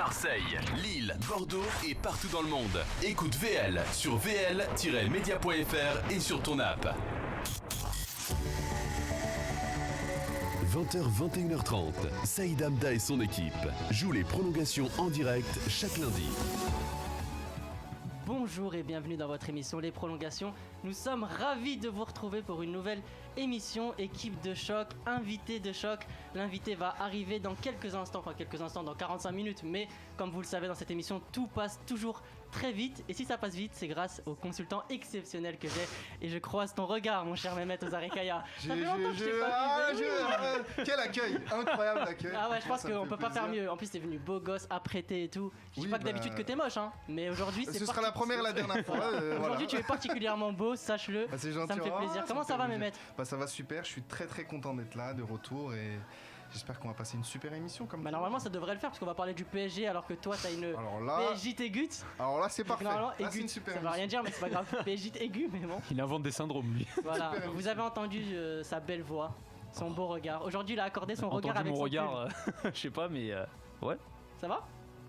Marseille, Lille, Bordeaux et partout dans le monde. Écoute VL sur vl-media.fr et sur ton app. 20h, 21h30, Saïd Hamda et son équipe jouent les prolongations en direct chaque lundi. Bonjour et bienvenue dans votre émission Les Prolongations. Nous sommes ravis de vous retrouver pour une nouvelle émission, équipe de choc, invité de choc. L'invité va arriver dans quelques instants, dans 45 minutes, mais comme vous le savez dans cette émission, tout passe toujours très vite. Et si ça passe vite, c'est grâce au consultant exceptionnel que j'ai. Et je croise ton regard, mon cher Mehmet Ozarekaya. Ça fait longtemps que je t'ai pas vu. Quel accueil, incroyable accueil. Ah ouais, je pense qu'on peut pas faire mieux. En plus, t'es venu beau gosse, apprêté et tout. Je dis pas que d'habitude que t'es moche, hein, mais aujourd'hui c'est. Ce sera la première et la dernière fois. Aujourd'hui, tu es particulièrement beau, sache-le. Bah, c'est gentil. Ça me fait plaisir. Comment ça va, Mehmet? Bah, ça va super. Je suis très très content d'être là, de retour, et j'espère qu'on va passer une super émission comme. Bah normalement, ça devrait le faire parce qu'on va parler du PSG alors que toi, t'as une PSG aiguë. Alors là, c'est parfait. Là, c'est une super. Ça veut rien dire, mais c'est pas grave. PSG aiguë, mais bon. Il invente des syndromes, lui. Voilà. Vous avez entendu sa belle voix, son beau regard. Aujourd'hui, il a accordé son regard avec mon son regard. Je sais pas, mais ouais. Ça va?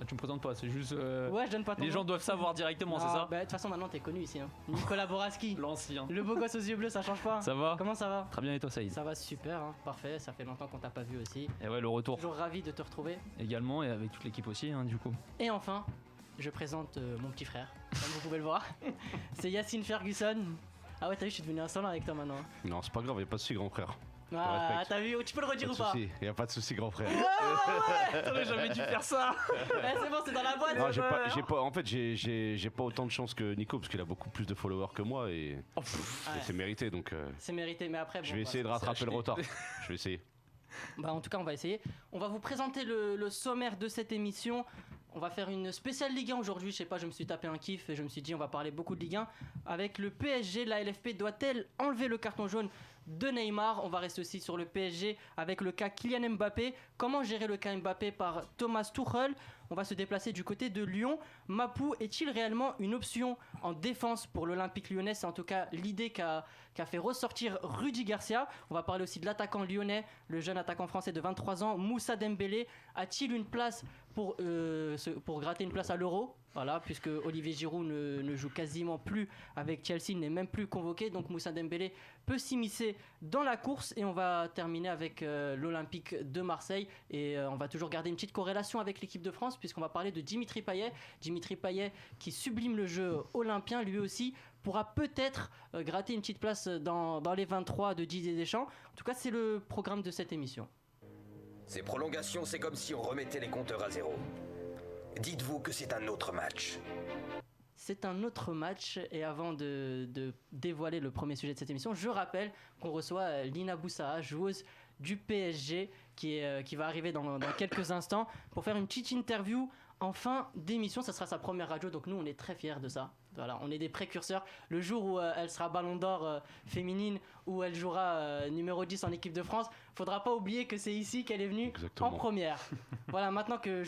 Tu me présentes pas, c'est juste. Ouais, je donne pas ton Les nom. gens doivent savoir directement, c'est ça? Bah, de toute façon, maintenant t'es connu ici. Hein. Nicolas Boraski. L'ancien. Le beau gosse aux yeux bleus, ça change pas. Ça va? Comment ça va? Très bien, et toi, Saïd? Ça va super, hein. Parfait. Ça fait longtemps qu'on t'a pas vu aussi. Et ouais, le retour. Toujours ravi de te retrouver. Également, et avec toute l'équipe aussi, hein, du coup. Et enfin, je présente mon petit frère, comme vous pouvez le voir. C'est Yacine Ferguson. Ah ouais, t'as vu, je suis devenu insolent avec toi maintenant. Non, c'est pas grave, y'a pas de soucis, grand frère. Ah, t'as vu, tu peux le redire ou pas? Y'a pas de soucis, grand frère. J'aurais jamais dû faire ça. C'est bon, c'est dans la boîte. Non, en fait, j'ai pas autant de chance que Nico parce qu'il a beaucoup plus de followers que moi et c'est mérité donc. C'est mérité, mais après. Bon, je vais essayer de rattraper le retard. Je vais essayer. Bah en tout cas, on va essayer. On va vous présenter le sommaire de cette émission. On va faire une spéciale Ligue 1 aujourd'hui. Je sais pas, je me suis tapé un kiff et je me suis dit on va parler beaucoup de Ligue 1 avec le PSG. La LFP doit-elle enlever le carton jaune de Neymar? On va rester aussi sur le PSG avec le cas Kylian Mbappé. Comment gérer le cas Mbappé par Thomas Tuchel? On va se déplacer du côté de Lyon. Mapou est-il réellement une option en défense pour l'Olympique lyonnais? C'est en tout cas l'idée qu'a fait ressortir Rudy Garcia. On va parler aussi de l'attaquant lyonnais, le jeune attaquant français de 23 ans, Moussa Dembélé. A-t-il une place pour gratter une place à l'Euro? Voilà, puisque Olivier Giroud ne joue quasiment plus avec Chelsea, il n'est même plus convoqué, donc Moussa Dembélé peut s'immiscer dans la course. Et on va terminer avec l'Olympique de Marseille, et on va toujours garder une petite corrélation avec l'équipe de France, puisqu'on va parler de Dimitri Payet. Dimitri Payet qui sublime le jeu olympien, lui aussi pourra peut-être gratter une petite place dans les 23 de Didier Deschamps. En tout cas, c'est le programme de cette émission. Ces prolongations, c'est comme si on remettait les compteurs à zéro. Dites-vous que c'est un autre match. C'est un autre match, et avant de dévoiler le premier sujet de cette émission, je rappelle qu'on reçoit Lina Boussa, joueuse du PSG, qui va arriver dans quelques instants pour faire une petite interview en fin d'émission. Ça sera sa première radio, donc nous on est très fiers de ça. Voilà, on est des précurseurs. Le jour où elle sera Ballon d'Or féminine, où elle jouera numéro 10 en équipe de France, faudra pas oublier que c'est ici qu'elle est venue. Exactement. En première. Voilà, maintenant que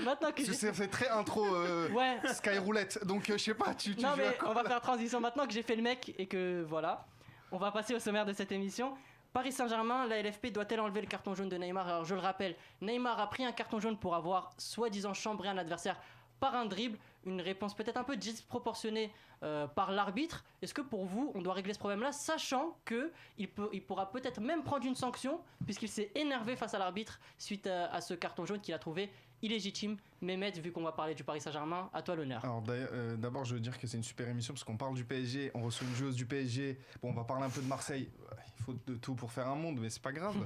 maintenant que c'est très intro Sky Roulette, donc je sais pas, tu non mais on va faire transition maintenant que j'ai fait le mec et que voilà. On va passer au sommaire de cette émission. Paris Saint-Germain, la LFP doit-elle enlever le carton jaune de Neymar? Alors je le rappelle, Neymar a pris un carton jaune pour avoir soi-disant chambré un adversaire par un dribble. Une réponse peut-être un peu disproportionnée par l'arbitre. Est-ce que pour vous, on doit régler ce problème-là, sachant qu'il pourra peut-être même prendre une sanction, puisqu'il s'est énervé face à l'arbitre suite à ce carton jaune qu'il a trouvé illégitime? Mehmet, vu qu'on va parler du Paris Saint-Germain, à toi l'honneur. Alors d'abord, je veux dire que c'est une super émission parce qu'on parle du PSG, on reçoit une joueuse du PSG. Bon, on va parler un peu de Marseille. Il faut de tout pour faire un monde, mais c'est pas grave.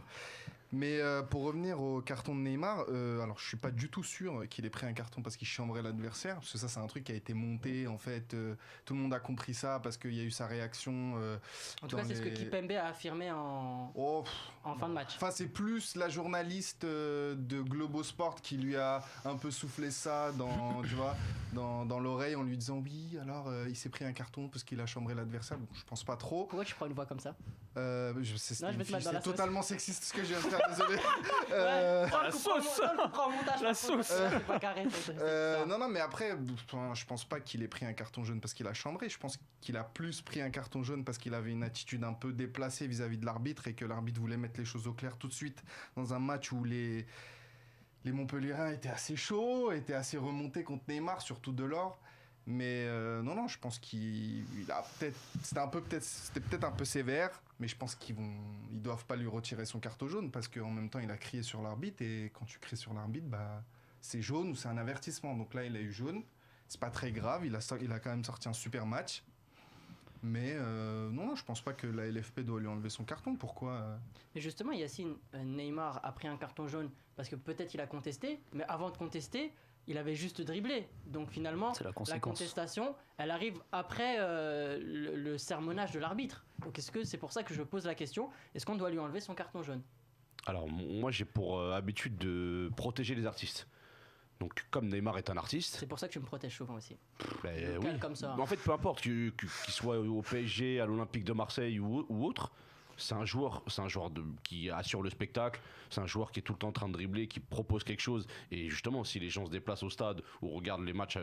Mais pour revenir au carton de Neymar, alors je suis pas du tout sûr qu'il ait pris un carton parce qu'il chambrait l'adversaire, parce que ça c'est un truc qui a été monté en fait. Tout le monde a compris ça parce qu'il y a eu sa réaction. En tout cas, c'est ce que Kipembe a affirmé en fin de match. Enfin, c'est plus la journaliste de Globo Sport qui lui a un peu soufflé ça dans l'oreille en lui disant oui, alors il s'est pris un carton parce qu'il a chambré l'adversaire. Bon, je pense pas trop. Pourquoi tu prends une voix comme ça? C'est totalement sexiste ce que je viens de faire. désolé. La sauce. La sauce. C'est pas carré. Non, mais après, je pense pas qu'il ait pris un carton jaune parce qu'il a chambré. Je pense qu'il a plus pris un carton jaune parce qu'il avait une attitude un peu déplacée vis-à-vis de l'arbitre et que l'arbitre voulait mettre les choses au clair tout de suite dans un match où les Montpelliérains étaient assez chauds, étaient assez remontés contre Neymar, surtout Delors. Mais non, je pense qu'il a peut-être... C'était peut-être un peu sévère, mais je pense qu'ils doivent pas lui retirer son carton jaune parce qu'en même temps, il a crié sur l'arbitre et quand tu cries sur l'arbitre, c'est jaune ou c'est un avertissement. Donc là, il a eu jaune. C'est pas très grave, il a quand même sorti un super match. Mais non, je pense pas que la LFP doit lui enlever son carton. Pourquoi Mais justement, Yacine, Neymar a pris un carton jaune parce que peut-être il a contesté, mais avant de contester, il avait juste dribblé. Donc finalement, C'est la la conséquence. contestation, elle arrive après le sermonnage de l'arbitre. Donc est-ce que c'est pour ça que je pose la question, est-ce qu'on doit lui enlever son carton jaune? Alors, moi, j'ai pour habitude de protéger les artistes. Donc, comme Neymar est un artiste, C'est pour ça que je me protège souvent aussi. ben, Calme oui. comme ça. Mais en fait, peu importe qu'il soit au PSG, à l'Olympique de Marseille ou autre, c'est un joueur qui assure le spectacle, c'est un joueur qui est tout le temps en train de dribbler, qui propose quelque chose. Et justement, si les gens se déplacent au stade ou regardent les matchs,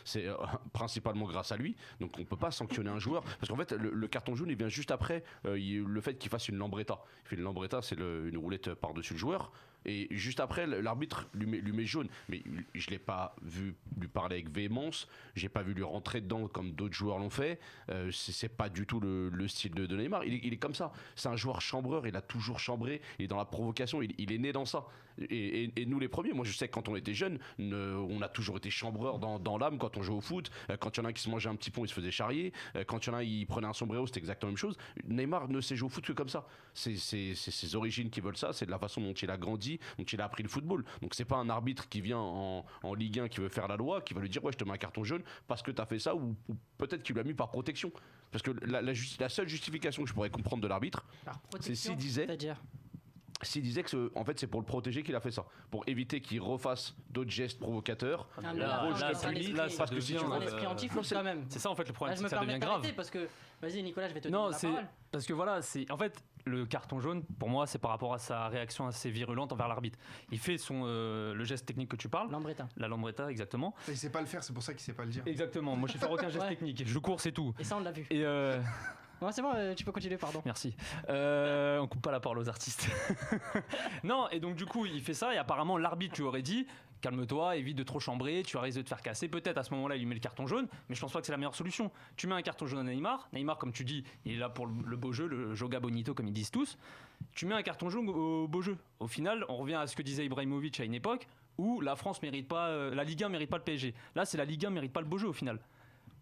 c'est principalement grâce à lui. Donc on peut pas sanctionner un joueur. Parce qu'en fait, le carton jaune, il vient juste après le fait qu'il fasse une lambretta. Il fait une lambretta, c'est une roulette par-dessus le joueur. Et juste après, l'arbitre lui met jaune. Mais je l'ai pas vu lui parler avec véhémence. J'ai pas vu lui rentrer dedans comme d'autres joueurs l'ont fait. C'est pas du tout le style de Neymar. Il est comme ça. C'est un joueur chambreur. Il a toujours chambré. Il est dans la provocation. Il est né dans ça. Et nous les premiers. Moi, je sais que quand on était jeunes, on a toujours été chambreur dans l'âme quand on jouait au foot. Quand il y en a un qui se mangeait un petit pont, il se faisait charrier. Quand il y en a un, il prenait un sombrero, c'était exactement la même chose. Neymar ne sait jouer au foot que comme ça. C'est ses origines qui veulent ça. C'est de la façon dont il a grandi. Donc il a appris le football. Donc c'est pas un arbitre qui vient en Ligue 1 qui veut faire la loi, qui va lui dire ouais je te mets un carton jaune parce que t'as fait ça ou peut-être qu'il l'a mis par protection. Parce que la seule justification que je pourrais comprendre de l'arbitre, Par c'est protection, s'il disait que en fait c'est pour le protéger qu'il a fait ça, pour éviter qu'il refasse d'autres gestes provocateurs. Ah, mais Là, là, rouge, dans le l'esprit- public, là, ça parce que si tu devient, dans veux- l'esprit anti-foot quand même. C'est ça en fait le Là, problème, je c'est me que ça permets devient de grave. t'arrêter parce que vas-y Nicolas, je vais te Non, donner la c'est parole. parce que voilà, c'est en fait le carton jaune pour moi, c'est par rapport à sa réaction assez virulente envers l'arbitre. Il fait le geste technique que tu parles, Lambretta. la lambretta exactement. Il sait pas le faire, c'est pour ça qu'il sait pas le dire. Exactement. Moi, je sais faire aucun geste Ouais. technique. Je cours, c'est tout. Et ça on l'a vu. Et Ouais, c'est bon, tu peux continuer, pardon. merci. On coupe pas la parole aux artistes. Non, et donc du coup, il fait ça et apparemment l'arbitre lui aurait dit calme-toi, évite de trop chambrer, tu risques de te faire casser. Peut-être à ce moment-là, il lui met le carton jaune, mais je pense pas que c'est la meilleure solution. Tu mets un carton jaune à Neymar. Neymar, comme tu dis, il est là pour le beau jeu, le joga bonito, comme ils disent tous. Tu mets un carton jaune au beau jeu. Au final, on revient à ce que disait Ibrahimovic à une époque où la France mérite pas, la Ligue 1 mérite pas le PSG. Là, c'est la Ligue 1 mérite pas le beau jeu au final.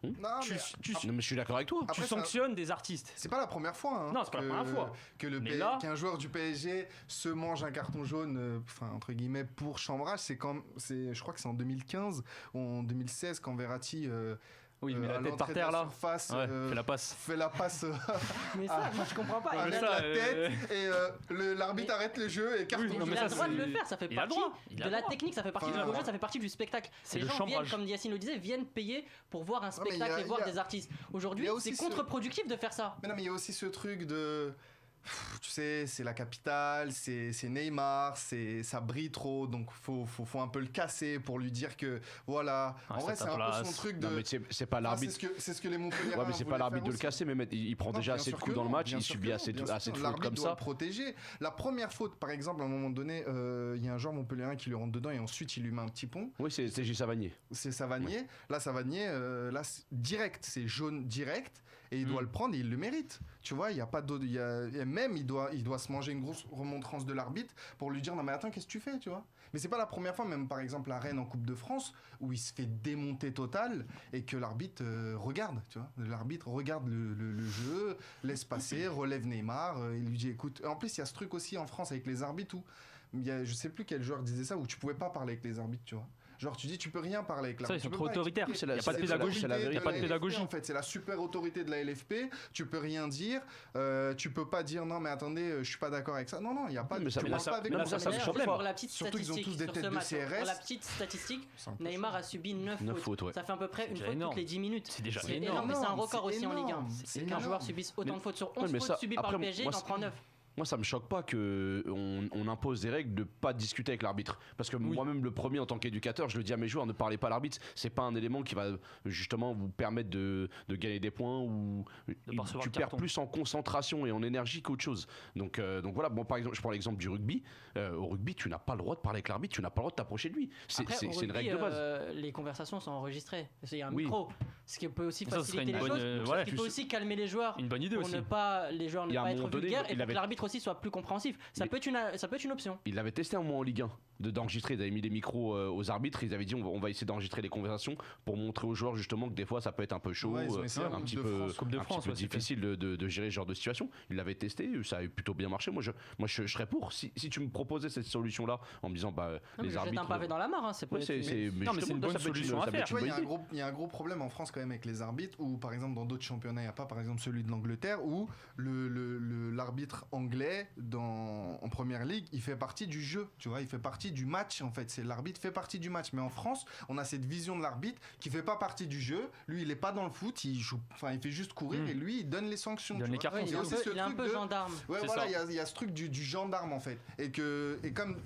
Non, Tu, mais tu- Non, mais je suis d'accord avec toi. Après, tu ça- sanctionnes des artistes. c'est pas la première fois. Hein, Non, c'est pas la première fois. Que Mais là- qu'un joueur du PSG se mange un carton jaune, enfin entre guillemets pour chambrage, je crois que c'est en 2015 ou en 2016 quand Verratti Oui, mais à la tête par l'entrée de terre la là. surface, Ouais, fais la passe. fait la passe Mais ça, moi je comprends pas. avec mais la ça, tête et l'arbitre arrête le jeu et carton Oui, non, jaune. mais Il a ça, le droit de c'est- le faire, ça fait il a le partie droit, il a de le la droit. technique, ça fait partie Enfin, du beau jeu, ça fait partie du spectacle. C'est Les le gens chambrage. viennent, comme Yacine le disait, viennent payer pour voir un mais il y a- spectacle et voir il y a- des artistes. Aujourd'hui, il y a aussi c'est ce- contre-productif de faire ça. Mais non, mais il y a aussi ce truc de. Tu sais, c'est la capitale, c'est Neymar, ça brille trop, donc faut un peu le casser pour lui dire que voilà. Ouais, En ça vrai, c'est un peu place. son truc de. Non, mais c'est pas Enfin, l'arbitre. c'est ce que les Montpelliérains Ouais, mais c'est pas voulaient l'arbitre de faire le aussi. casser, mais il prend Non, déjà bien assez de sûr coups que dans le non, match, bien il sûr subit que assez non, de bien sûr fautes que l'arbitre comme doit ça. le protéger. La première faute, par exemple, à un moment donné, il y a un joueur montpelliérain qui lui rentre dedans et ensuite il lui met un petit pont. Oui, c'est Gilles Savanier. C'est Savanier. Là, Savanier, là, direct, c'est jaune direct et il doit le prendre et il le mérite. Tu vois, il y a pas d'autre. Et même, il doit se manger une grosse remontrance de l'arbitre pour lui dire non, mais attends, qu'est-ce que tu fais, tu vois. Mais c'est pas la première fois, même par exemple à Rennes en Coupe de France, où il se fait démonter total et que l'arbitre regarde, tu vois. L'arbitre regarde le jeu, laisse passer, relève Neymar, il lui dit écoute. En plus, il y a ce truc aussi en France avec les arbitres où je sais plus quel joueur disait ça, où tu pouvais pas parler avec les arbitres, tu vois. Genre tu dis tu peux rien parler avec Ça, l'arbitre. ils sont tu peux trop pas autoritaires. expliquer. Il n'y a pas de C'est pédagogie. l'autorité Il n'y a pas de LFP, pédagogie. en fait, c'est la super autorité de la LFP. Tu peux rien dire. Tu peux pas dire non mais attendez, je suis pas d'accord avec ça. Non non, il y a pas. Mais ça- tu mais parles ça- pas avec non, moi. mais ça me D'ailleurs, choque juste pas. pour la petite Surtout qu'ils ont statistique tous des sur têtes ce de match, CRS. pour la petite statistique, C'est un peu Neymar chaud. a subi 9 9 fautes. fautes, ouais. Ça fait à peu près une déjà faute énorme. toutes les 10 minutes. C'est déjà C'est énorme. énorme, mais c'est un record C'est aussi en Ligue 1. énorme, c'est Qu'un énorme. joueur subisse autant de fautes sur 11 Ouais, mais fautes ça, subies par après, le PSG, il moi, en prend 9. Moi, ça me choque pas qu'on impose des règles de pas discuter avec l'arbitre. Parce que moi-même, le premier en tant qu'éducateur, je le dis à mes joueurs, ne parlez pas à l'arbitre. C'est pas un élément qui va justement vous permettre de gagner des points ou tu perds plus en concentration et en énergie qu'autre chose. Donc voilà, bon, par exemple, je prends l'exemple du rugby. Au rugby, tu n'as pas le droit de parler avec l'arbitre, tu n'as pas le droit de t'approcher de lui. C'est une règle de base. Les conversations sont enregistrées. Il y a un Oui. micro. Ce qui peut aussi Ça faciliter serait les une choses. bonne, Ce qui peut aussi calmer les joueurs. Une bonne idée pour aussi. ne pas les joueurs ne Il y a un pas être moment donné, vulgaires et il pour avait- que l'arbitre aussi soit plus compréhensif. Ça peut être une option. Il l'avait testé un moment en Ligue 1 d'enregistrer. Ils avaient mis des micros aux arbitres. Ils avaient dit on va essayer d'enregistrer les conversations pour montrer aux joueurs justement que des fois ça peut être un peu chaud, Ouais, ils ont essayé en un petit Coupe de peu, France. Coupe de un France, petit peu ouais, c'était. difficile de gérer ce genre de situation. Il l'avait testé, ça a plutôt bien marché. Moi je serais pour. Si tu me proposais cette solution là en me disant Non, mais les je jette arbitres. un pavé dans la mare. Hein, c'est pas Ouais, c'est Non, mais c'est une bonne solution à faire. Tu vois, il y a un gros problème en France quand même avec les arbitres, où par exemple dans d'autres championnats, il n'y a pas par exemple celui de l'Angleterre, où l'arbitre anglais en Première Ligue, il fait partie du jeu, tu vois, il fait partie du match en fait, c'est l'arbitre fait partie du match. Mais en France, on a cette vision de l'arbitre qui fait pas partie du jeu, lui il est pas dans le foot, il fait juste courir et lui il donne les sanctions. Il donne tu les vois. cartons. Il y a aussi ce il est un truc peu de- gendarme. Ouais, C'est voilà, ça. il y a ce truc du gendarme en fait. Et comme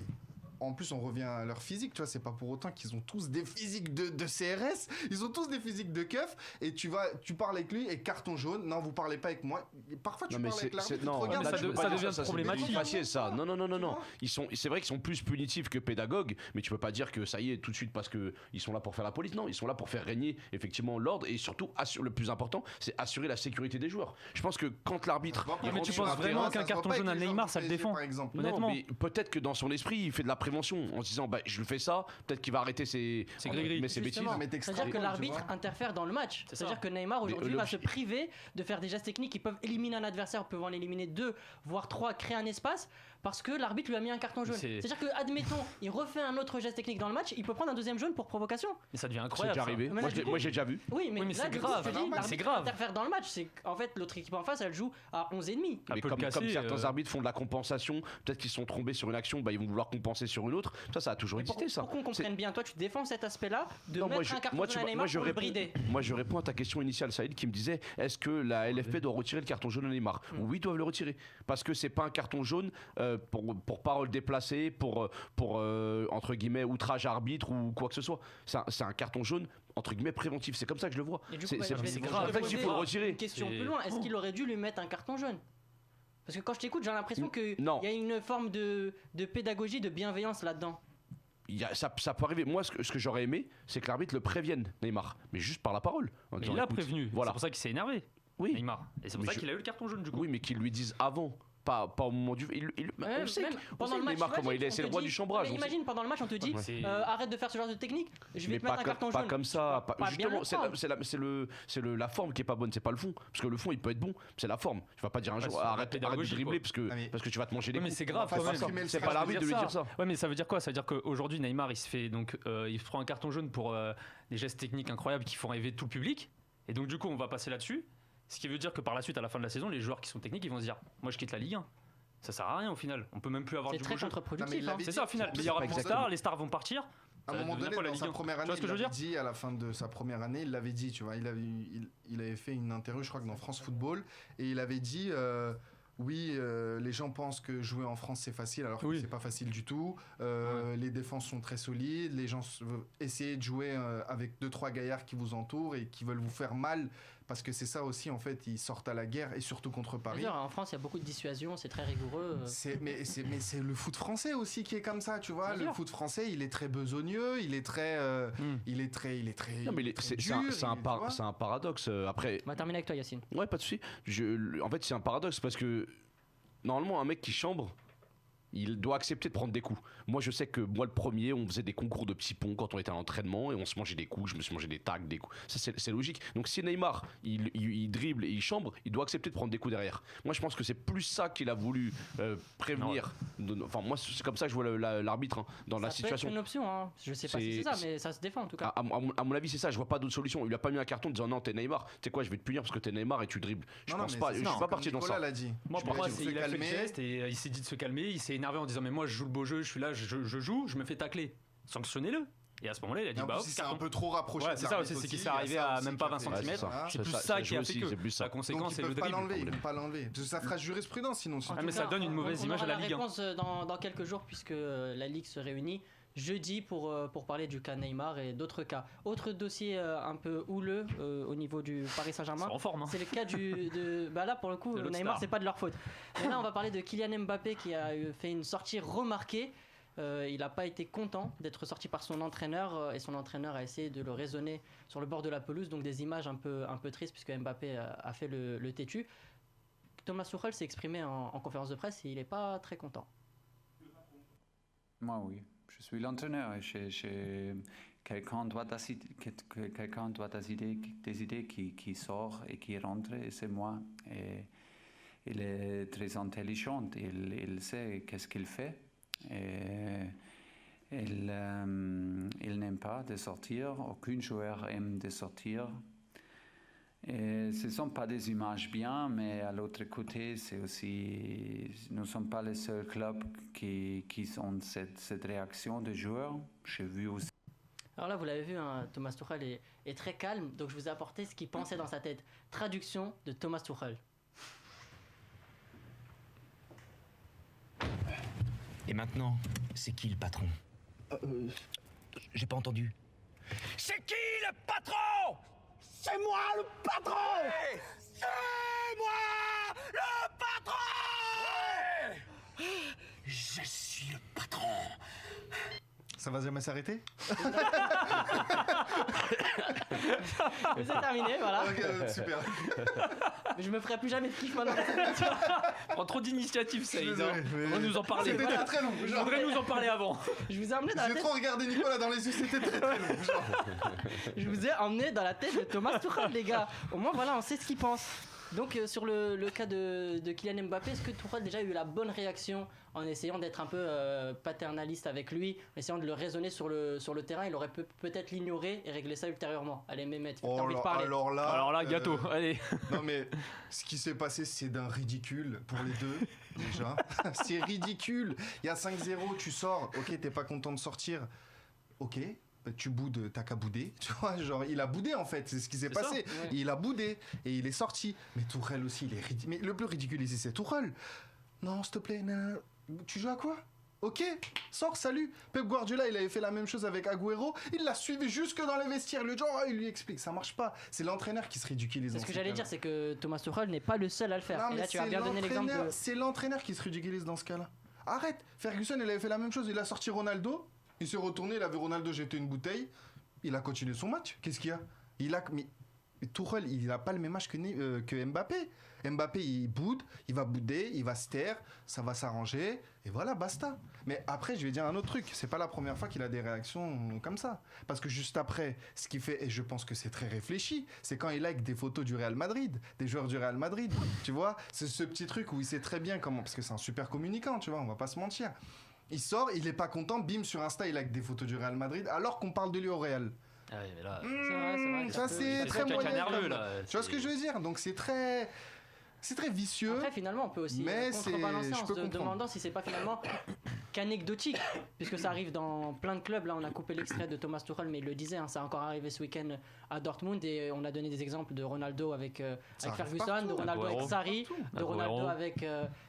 en plus, on revient à leur physique, tu vois, c'est pas pour autant qu'ils ont tous des physiques de CRS, ils ont tous des physiques de keuf, et tu parles avec lui et carton jaune, non, vous parlez pas avec moi. Et parfois, tu Non, mais parles avec c'est- l'arbitre, c'est- il te non, regarde, mais là, ça tu peux de- pas ça dire devient c'est problématique. facile, ça. Non. Tu vois. C'est vrai qu'ils sont plus punitifs que pédagogues, mais tu peux pas dire que ça y est tout de suite parce que ils sont là pour faire la police. Non, ils sont là pour faire régner effectivement l'ordre et surtout le plus important, c'est assurer la sécurité des joueurs. Je pense que quand l'arbitre, Ça se voit il pas mais tu sur penses un vraiment terrain, qu'un ça se voit carton pas jaune à avec les Neymar, joueurs ça du le PSG, défend par exemple. Honnêtement. Non, mais peut-être que dans son esprit, il fait de la prévention en se disant je le fais ça, peut-être qu'il va arrêter ses gris-gris. mais ses bêtises. Justement, mais t'extrêmes, c'est-à-dire que tu l'arbitre vois. interfère dans le match. C'est C'est-à-dire ça. que Neymar aujourd'hui Mais va se priver de faire des gestes techniques qui peuvent éliminer un adversaire, peuvent en éliminer 2, voire 3, créer un espace parce que l'arbitre lui a mis un carton jaune. C'est- C'est-à-dire que, admettons, il refait un autre geste technique dans le match, il peut prendre un deuxième jaune pour provocation. Mais ça devient C'est incroyable. déjà ça. arrivé. Mais là, Moi, du coup- j'ai déjà vu. Oui, mais, Oui, mais là, c'est du grave, coup, je te c'est dis, l'arbitre grave. interfère dans le match. C'est en fait l'autre équipe en face, elle joue à 11,5. Elle Mais peut le comme casser, certains arbitres font de la compensation, peut-être qu'ils sont trompés sur une action, ils vont vouloir compenser sur une autre. Ça a toujours Mais pour, existé ça. pour qu'on comprenne bien, toi, tu défends cet aspect-là de Non, mettre un carton moi, jaune à Neymar pour le brider. moi, je réponds à ta question initiale, Saïd, qui me disait est-ce que la LFP doit retirer le carton jaune à Neymar Oui, ils doivent le retirer. Parce que c'est pas un carton jaune pour parole déplacée, pour entre guillemets, outrage arbitre ou quoi que ce soit. C'est un carton jaune, entre guillemets, préventif. C'est comme ça que je le vois. Et du coup, C'est je vais- c'est je vais grave. te C'est qu'il faut le poser retirer. Une question C'est- plus loin, est-ce qu'il aurait dû lui mettre un carton jaune? Parce que quand je t'écoute, j'ai l'impression qu'il Non. y a une forme de pédagogie, de bienveillance là-dedans. Ça peut arriver. Moi, ce que j'aurais aimé, c'est que l'arbitre le prévienne, Neymar. Mais juste par la parole. En Mais disant, il l'a écoute, prévenu. Voilà. C'est pour ça qu'il s'est énervé, Oui. Neymar. Et c'est pour Mais ça je- qu'il a eu le carton jaune du coup. Oui, mais qu'ils lui disent avant. Pas au moment du. Même- On sait même que- pendant on sait le match, Neymar, comment il est. on C'est te le roi dit- du chambrage. mais on sait. imagine, pendant le match, on te dit Ouais. arrête de faire ce genre de technique, je vais Mais te mettre un carton pas jaune. comme ça. Pas bien Justement, le c'est prendre. la forme qui est pas bonne, c'est pas le fond. Parce que le fond, il peut être bon, c'est la forme. Tu vas pas dire un Ouais, jour c'est la arrête de pédagogie, dribbler quoi. Ah, mais- parce que tu vas te manger des Ouais, mais coups. c'est grave On va quand pas même. supprimer le C'est stress. pas l'arbitre de lui dire ça. Ouais, mais ça veut dire quoi? Ça veut dire qu'aujourd'hui Neymar il se fait donc il prend un carton jaune pour des gestes techniques incroyables qui font rêver tout le public. Et donc du coup on va passer là-dessus. Ce qui veut dire que par la suite à la fin de la saison les joueurs qui sont techniques ils vont se dire moi je quitte la Ligue 1. Ça sert à rien au final. On peut même plus avoir C'est du très beau jeu. Non, mais contre-productif. il hein. l'avait C'est dit, ça au final. c'est Mais il y aura pas plus de exactement. stars, les stars vont partir. À Ça un va moment devenir donné, quoi, la dans Ligue sa 1? première Tu année, vois ce que il je veux l'avait dire dit à la fin de sa première année, il l'avait dit, tu vois, il avait fait une interview, je crois que dans France Football, et il avait dit oui, les gens pensent que jouer en France c'est facile, alors que Oui. c'est pas facile du tout. Les défenses sont très solides, les gens veulent essayer de jouer avec 2-3 gaillards qui vous entourent et qui veulent vous faire mal, parce que c'est ça aussi en fait, ils sortent à la guerre et surtout contre Paris. Bien sûr, en France, il y a beaucoup de dissuasion, c'est très rigoureux. Mais c'est le foot français aussi qui est comme ça, tu vois. Bien Le sûr. foot français, il est très besogneux, il est très, il est très Non, mais il est très c'est dur, tu vois. c'est un paradoxe. Après, On va terminer avec toi, Yacine. ouais, pas de souci. En fait, c'est un paradoxe parce que normalement, un mec qui chambre, il doit accepter de prendre des coups. Moi, je sais que moi, le premier, on faisait des concours de petits ponts quand on était à l'entraînement et on se mangeait des coups. Je me suis mangé des tacs, des coups. Ça, c'est logique. Donc, si Neymar, il dribble et il chambre, il doit accepter de prendre des coups derrière. Moi, je pense que c'est plus ça qu'il a voulu prévenir. Enfin, moi, c'est comme ça que je vois l'arbitre dans la Ça peut être situation. une option, hein. Je sais pas si c'est ça, mais ça se défend en tout cas. À mon avis, c'est ça. Je vois pas d'autre solution. Il lui a pas mis un carton en disant non, t'es Neymar. Tu sais quoi, je vais te punir parce que t'es Neymar et tu dribbles. Je pense pas. Je suis pas parti dans ça. L'a dit. Moi, Je pour moi, pense il qu'il a faut fait le calmer. geste et il s'est dit de se calmer. Il s'est énervé en disant mais moi je joue le beau jeu, je suis là, je joue, je me fais tacler. Sanctionnez-le. Et à ce moment-là, il a dit Et en bah plus, hop, il s'est carton. un peu trop rapproché. Ouais, de c'est ça l'arbitre aussi, c'est qu'il aussi, s'est il y a arrivé ça à aussi même pas qui a 20 fait- Ouais, cm. c'est ça. C'est Ça, plus ça ça qui joue a aussi, fait que c'est plus ça. la Donc conséquence, ils c'est le peuvent pas dribbling. l'enlever, ils vont pas l'enlever. Parce que ça fera jurisprudence sinon. En Ah, tout mais ça cas, donne une mauvaise on image aura à la Ligue 1. réponse dans quelques jours puisque la Ligue se réunit jeudi pour parler du cas Neymar et d'autres cas. Autre dossier un peu houleux au niveau du Paris Saint-Germain. C'est en forme. Hein. C'est le cas bah là pour le coup De l'autre Neymar star. c'est pas de leur faute. Mais là on va parler de Kylian Mbappé qui a fait une sortie remarquée. Il n'a pas été content d'être sorti par son entraîneur et son entraîneur a essayé de le raisonner sur le bord de la pelouse, donc des images un peu tristes puisque Mbappé a fait le têtu. Thomas Tuchel s'est exprimé en conférence de presse et il n'est pas très content. Moi, oui. Je suis l'entraîneur et quelqu'un doit décider qui sort et qui rentre et c'est moi. Et il est très intelligent, il sait qu'est-ce qu'il fait. Et il n'aime pas de sortir, aucun joueur aime de sortir. Et ce ne sont pas des images bien, mais à l'autre côté, c'est aussi, nous ne sommes pas les seuls clubs qui ont cette réaction de joueurs. J'ai vu aussi. Alors là, vous l'avez vu, hein, Thomas Tuchel est très calme, donc je vous ai apporté ce qu'il pensait dans sa tête. Traduction de Thomas Tuchel. Et maintenant, c'est qui le patron? J'ai pas entendu. C'est qui le patron? C'est moi le patron! C'est moi le patron! Je suis le patron! Ça va jamais s'arrêter? C'est terminé, voilà. Ok, super. Je me ferai plus jamais de kiff maintenant. Prends trop d'initiative, Saïd. Désolé, Hein. mais- On va nous en parler. C'était très très long. Je Genre, voudrais nous en parler avant. Je vous ai emmené dans la j'ai tête. trop regardé Nicolas dans les yeux, c'était très très long. Genre. Je vous ai emmené dans la tête de Thomas Tuchel, les gars. Au moins, voilà, on sait ce qu'il pense. Donc, sur le cas de Kylian Mbappé, est-ce que Tuchel déjà a eu la bonne réaction en essayant d'être un peu paternaliste avec lui, en essayant de le raisonner sur le terrain? Il aurait peut-être l'ignorer et régler ça ultérieurement. Allez, Mehmet, t'as envie de parler. alors Alors là, gâteau. Allez. Non mais ce qui s'est passé c'est d'un ridicule pour les deux déjà. C'est ridicule. Il y a 5-0, tu sors, ok t'es pas content de sortir, ok bah, tu boudes, t'as qu'à bouder, tu vois, genre il a boudé en fait, c'est ce qui s'est C'est passé. ça, ouais. Il a boudé et il est sorti. Mais Tuchel aussi, il est ridicule. Mais le plus ridicule ici c'est Tuchel. Non s'il te plaît, non. Tu joues à quoi? Ok, sors, salut. Pep Guardiola, il avait fait la même chose avec Agüero. Il l'a suivi jusque dans les vestiaires. Le genre, il lui explique, ça marche pas. C'est l'entraîneur qui se ridiculise. C'est dans ce que ces j'allais cas-là. dire, c'est que Thomas Tuchel n'est pas le seul à le faire. Non, Et mais là, tu as c'est bien donné l'exemple l'entraîneur- de... C'est l'entraîneur qui se ridiculise dans ce cas-là. Arrête. Ferguson, il avait fait la même chose. Il a sorti Ronaldo. Il s'est retourné. Il avait Ronaldo jeté une bouteille. Il a continué son match. Qu'est-ce qu'il y a? Mais Tuchel, il n'a pas le même âge que Mbappé. Mbappé, il boude, il va bouder, il va se taire, ça va s'arranger, et voilà, basta. Mais après, je vais dire un autre truc, c'est pas la première fois qu'il a des réactions comme ça. Parce que juste après, ce qu'il fait, et je pense que c'est très réfléchi, c'est quand il like des photos du Real Madrid, des joueurs du Real Madrid, tu vois, c'est ce petit truc où il sait très bien comment, parce que c'est un super communicant, tu vois, on va pas se mentir. Il sort, il est pas content, bim, sur Insta, il like des photos du Real Madrid, alors qu'on parle de lui au Real. Ah ouais, mais là, C'est vrai, Ça, c'est c'est très caca moyen. nerveux là. Tu vois ce que je veux dire? Donc c'est très vicieux. Après, finalement, on peut aussi Mais contrebalancer je en peux se comprendre. demandant si c'est pas finalement qu'anecdotique, puisque ça arrive dans plein de clubs. Là, on a coupé l'extrait de Thomas Tuchel, mais il le disait, hein, ça a encore arrivé ce week-end à Dortmund, et on a donné des exemples de Ronaldo avec Ça arrive Ferguson, partout. de Ronaldo Agüero. avec Sarri, de Ronaldo Agüero. avec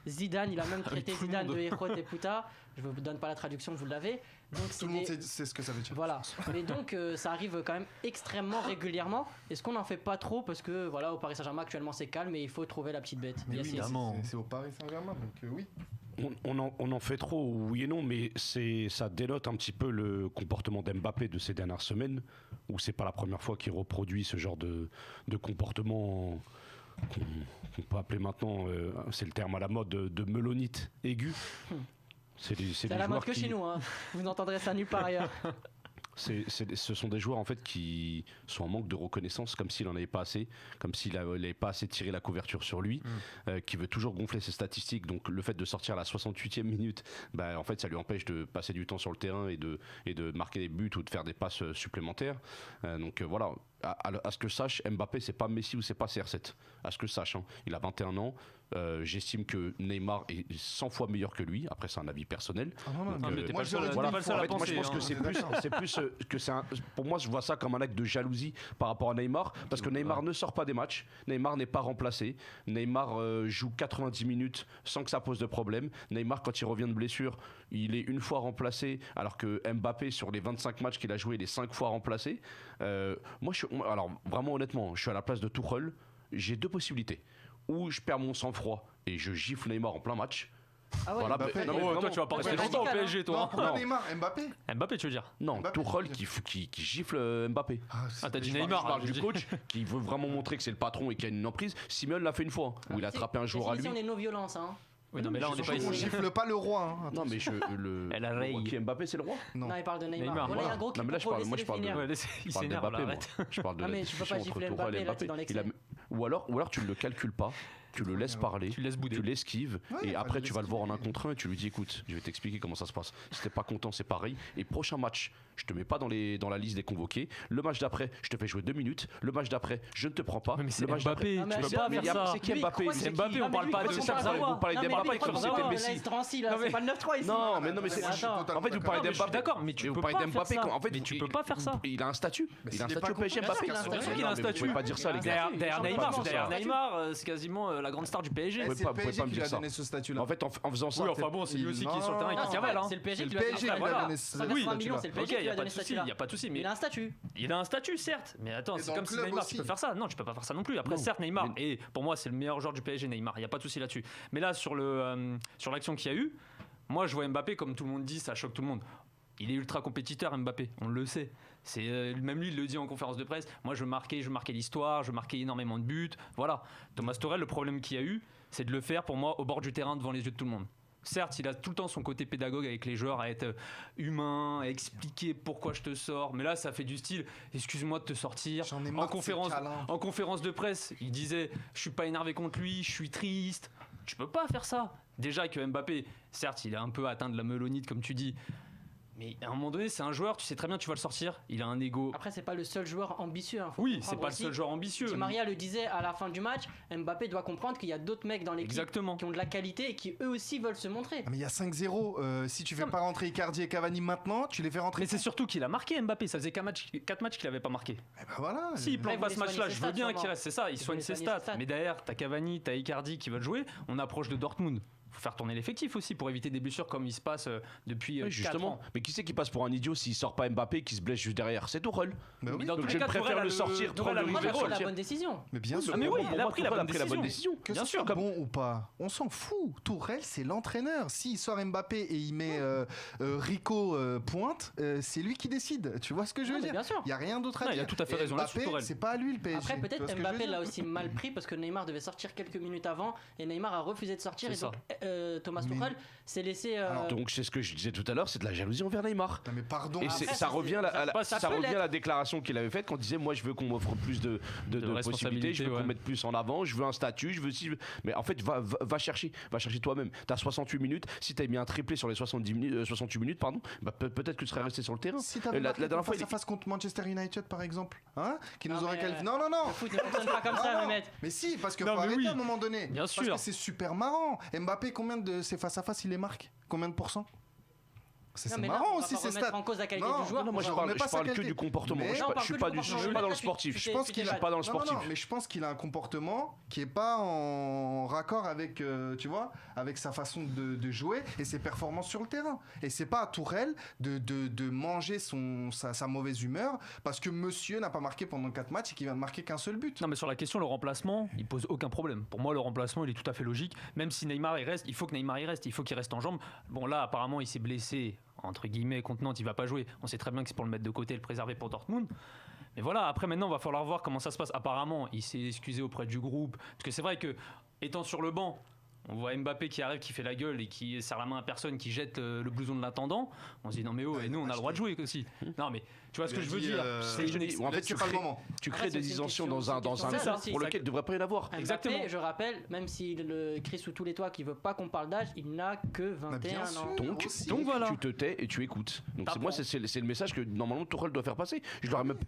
Zidane. Il a même traité tout le Zidane monde. de héros de puta. Je vous donne pas la traduction, vous l'avez. Donc Tout c'est le monde des- sait ce que ça veut dire. Voilà, mais donc ça arrive quand même extrêmement régulièrement. Est-ce qu'on n'en fait pas trop parce que voilà, au Paris Saint-Germain actuellement c'est calme et il faut trouver la petite bête. Mais oui, Yacine. évidemment. c'est au Paris Saint-Germain, donc oui. On en fait trop, oui et non, mais ça dénote un petit peu le comportement d'Mbappé de ces dernières semaines, où c'est pas la première fois qu'il reproduit ce genre de comportement qu'on peut appeler maintenant, c'est le terme à la mode, de melonite aigu. C'est C'est des à la mode joueurs que qui- chez nous, hein. Vous n'entendrez ça nulle part ailleurs. Ce sont des joueurs en fait qui sont en manque de reconnaissance, comme s'il en avait pas assez, comme s'il n'avait pas assez tiré la couverture sur lui, qui veut toujours gonfler ses statistiques. Donc le fait de sortir à la 68e minute, bah, en fait ça lui empêche de passer du temps sur le terrain et de marquer des buts ou de faire des passes supplémentaires. Donc voilà, à ce que je sache, Mbappé c'est pas Messi ou c'est pas CR7. À ce que je sache, hein. Il a 21 ans. J'estime que Neymar est 100 fois meilleur que lui. Après, c'est un avis personnel. mais t'es pas le seul à Voilà. penser, En fait, moi, je pense hein. que c'est plus que c'est pour moi, je vois ça comme un acte de jalousie par rapport à Neymar, parce que Neymar ne sort pas des matchs, Neymar n'est pas remplacé, Neymar joue 90 minutes sans que ça pose de problème. Neymar, quand il revient de blessure, il est une fois remplacé, alors que Mbappé, sur les 25 matchs qu'il a joué, il est 5 fois remplacé. Alors vraiment honnêtement, je suis à la place de Tuchel. J'ai deux possibilités. Ou je perds mon sang-froid et je gifle Neymar en plein match. Ah ouais, Voilà, Mbappé. non, mais Oh, vraiment, toi, tu vas pas rester c'est longtemps au radical, PSG, Non, toi. pourquoi Non. Neymar, Mbappé. Mbappé, tu veux dire? Non, Mbappé, Tuchel tu veux qui gifle Mbappé. Ah, t'as dit Je Neymar. parle j'ai du dit. coach qui veut vraiment montrer que c'est le patron et qu'il y a une emprise. Simeone l'a fait une fois, où il a attrapé un joueur à Mais lui. si on est non-violence, hein. Oui, non, mais là, on n'est pas On ici. gifle pas le roi. Hein. Non, mais Elle a le raye. roi qui est Mbappé, c'est le roi. Non. Non, il parle de Neymar. Neymar, Voilà, il y a un voilà. gros Non, kiff mais là, je pour parle- moi, je laisser parle de- finir. Ouais, il Je parle s'énerve, d'Mbappé, là, moi. arrête. Je parle de Ah, la mais tu peux discussion pas entre gifler Tuchel Mbappé, et là, t'es dans Mbappé. l'excès. Ou alors tu ne le calcules pas, tu le laisses parler, Tu le laisses bouder. tu l'esquives, Ouais, et fallait après tu vas le voir en un l'esquiver. contre un et tu lui dis écoute, je vais t'expliquer comment ça se passe. Si t'es pas content, c'est pareil. Et prochain match, je te mets pas dans la liste des convoqués. Le match d'après, je te fais jouer 2 minutes. Le match d'après, je ne te prends pas. Mais c'est Le match Mbappé, d'après- tu peux Ah, mais pas mais faire ça. c'est qui Lui, il Mbappé croit C'est que Mbappé, qui on parle lui, pas il de croit ça, qu'on vous parle vous parlez Non, mais d'Mbappé lui, il croit comme qu'on si c'était parle de Messi. l'AS Drancy, là, Non, mais- c'est pas le 9-3 ici. Non, mais c'est Moi, je suis Attends. totalement en fait, vous parlez Non, mais je suis d'Mbappé. d'accord, mais tu vous peux parlez pas faire d'Mbappé ça. quand en fait Mais tu peux pas faire ça. Il a un statut. Mais Il a un s'il est statut pas au PSG content, Mbappé. il a un statut. Non, Il a un mais vous statut. pouvez pas dire ça les gars. Derrière champion Neymar, du monde, derrière statut. Neymar, c'est quasiment la grande star du PSG. Ouais, C'est pas- le vous pouvez PSG pas me qui dire lui a ça. donné ce statut-là. En fait, en faisant ça, Oui, enfin bon, c'est lui aussi qui est sur le terrain et Non, qui cavale. C'est le PSG C'est qui le lui a PSG donné qui lui a donné ça. ce 180 millions, statut-là. c'est le Ok, PSG qui il lui y a a pas donné de ce souci, statut-là. il y a pas de souci, mais Il a un statut. il a un statut, certes, mais attends, Et c'est dans comme le si club Neymar, aussi. tu peux faire ça. Non, tu peux pas faire ça non plus. Après, Non. certes, Neymar, Mais- et pour moi, c'est le meilleur joueur du PSG, Neymar, il n'y a pas de souci là-dessus. Mais là, sur l'action qu'il y a eu, moi, je vois Mbappé, comme tout le monde dit, ça choque tout le monde. Il est ultra compétiteur, Mbappé, on le sait. Même lui, il le dit en conférence de presse. Moi, je marquais l'histoire, je marquais énormément de buts. Voilà. Thomas Tuchel, le problème qu'il y a eu, c'est de le faire, pour moi, au bord du terrain, devant les yeux de tout le monde. Certes, il a tout le temps son côté pédagogue avec les joueurs, à être humain, à expliquer pourquoi je te sors. Mais là, ça fait du style, excuse-moi de te sortir. J'en ai marre de ces câlins. En conférence de presse, il disait, je suis pas énervé contre lui, je suis triste. Tu peux pas faire ça. Déjà que Mbappé, certes, il est un peu atteint de la mélonite, comme tu dis. Mais à un moment donné, c'est un joueur, tu sais très bien, tu vas le sortir. Il a un ego. Après, c'est pas le seul joueur ambitieux. Hein, faut Oui, comprendre c'est pas le aussi. seul joueur ambitieux. Di Maria le disait à la fin du match, Mbappé doit comprendre qu'il y a d'autres mecs dans l'équipe Exactement. qui ont de la qualité et qui eux aussi veulent se montrer. Ah, mais il y a 5-0. Si tu fais Non, pas rentrer Icardi et Cavani maintenant, tu les fais rentrer. Mais c'est surtout qu'il a marqué Mbappé. Ça faisait 4 matchs qu'il avait pas marqué. Eh ben voilà. S'il plante il pas voulait ce match-là, soigner je ses veux stats, bien qu'il sûrement. reste. C'est ça, il Il soigne voulait ses soigner ses stats. stats. Mais derrière, t'as Cavani, t'as Icardi qui veulent jouer. On approche de Dortmund. Faut faire tourner l'effectif aussi pour éviter des blessures comme il se passe depuis Oui, 4 justement. ans. Mais qui c'est qui passe pour un idiot s'il sort pas Mbappé qui se blesse juste derrière? C'est Tuchel. Bah Mais oui. dans Donc tous je les cas, préfère Tourelle a le sortir, Tourelle a prendre le Moi, le j'ai risque de pris la sortir. bonne décision. Mais bien sûr. Ah, mais oui, Pour il moi, a pris la Tuchel bonne décision. Que Bien ce sûr, soit comme- bon ou pas, on s'en fout. Tourelle, c'est l'entraîneur. S'il sort Mbappé et il met Rico pointe, c'est lui qui décide. Tu vois ce que je veux Non, mais dire? bien sûr. Il y a rien d'autre à Non, dire. il a tout à fait Et raison là-dessus, Mbappé, Tourelle. c'est pas à lui le PSG. Après, Tu vois peut-être ce que je veux Mbappé dire l'a aussi mal pris parce que Neymar devait sortir quelques minutes avant et Neymar a refusé de sortir. C'est Et donc, Thomas Mais- Tuchel s'est laissé. Donc c'est ce que je disais tout à l'heure, c'est de la jalousie envers Neymar. Non mais pardon. Et Après, ça ça, revient, ça ça peut revient l'être. à la déclaration qu'il avait faite quand il disait moi je veux qu'on m'offre plus de possibilités, je veux qu'on ouais. mette plus en avant, je veux un statut, je veux si. Mais en fait va chercher toi-même. T'as 68 minutes, si t'avais mis un triplé sur les 68 minutes, pardon, bah, peut-être que tu serais resté sur le terrain. Si t'avais La marqué dernière fois, face à face contre Manchester United par exemple, hein, qui nous Non, aurait mais, qualifié. Non. Le foot ne fonctionne pas comme ça, Non, non. Mehmet. Mais si, parce qu'il Non, faut mais arrêter oui. à un moment donné. Bien Parce sûr. que c'est super marrant. Mbappé, combien de ses face-à-face il les marque? Combien de pourcents? C'est Non, mais là, marrant on va aussi pas ces remettre stats. en cause la qualité Non, du joueur. Non, moi je on parle, remet pas je sa parle que qualité. du comportement. Mais- Je Non, on parle suis que pas du je suis comportement. pas dans le Mais sportif. tu- Je pense tu qu'il t'es a pas- pas dans le Non, non, sportif. mais je pense qu'il a un comportement qui est pas en raccord avec, tu vois, avec sa façon de jouer et ses performances sur le terrain. Et c'est pas à Tourelle de manger sa mauvaise humeur parce que monsieur n'a pas marqué pendant 4 matchs et qu'il vient de marquer qu'un seul but. Non, mais sur la question, le remplacement, il pose aucun problème. Pour moi, le remplacement, il est tout à fait logique. Même si Neymar il reste, il faut que Neymar il reste, il faut qu'il reste en jambes. Bon, là, apparemment, il s'est blessé, entre guillemets, contre Nantes, il va pas jouer. On sait très bien que c'est pour le mettre de côté, le préserver pour Dortmund. Mais voilà, après, maintenant, il va falloir voir comment ça se passe. Apparemment, il s'est excusé auprès du groupe. Parce que c'est vrai que, étant sur le banc, on voit Mbappé qui arrive, qui fait la gueule et qui serre la main à personne, qui jette le blouson de l'intendant. On se dit non mais oh, et nous on a le droit de jouer aussi. Non mais tu vois ce que je veux dire. C'est une- en fait, c'est pas le moment. Tu Après, crées c'est des aussi une dissensions question- dans c'est un une question groupe aussi, pour ça- lequel il ne devrait pas y en avoir. Exactement. Mbappé, je rappelle, même s'il crie sous tous les toits qu'il veut pas qu'on parle d'âge, il n'a que Bah, bien 21 sûr. ans. Donc voilà. tu te tais et tu écoutes. Donc T'apprends. moi c'est le message que normalement Tourelle doit faire passer.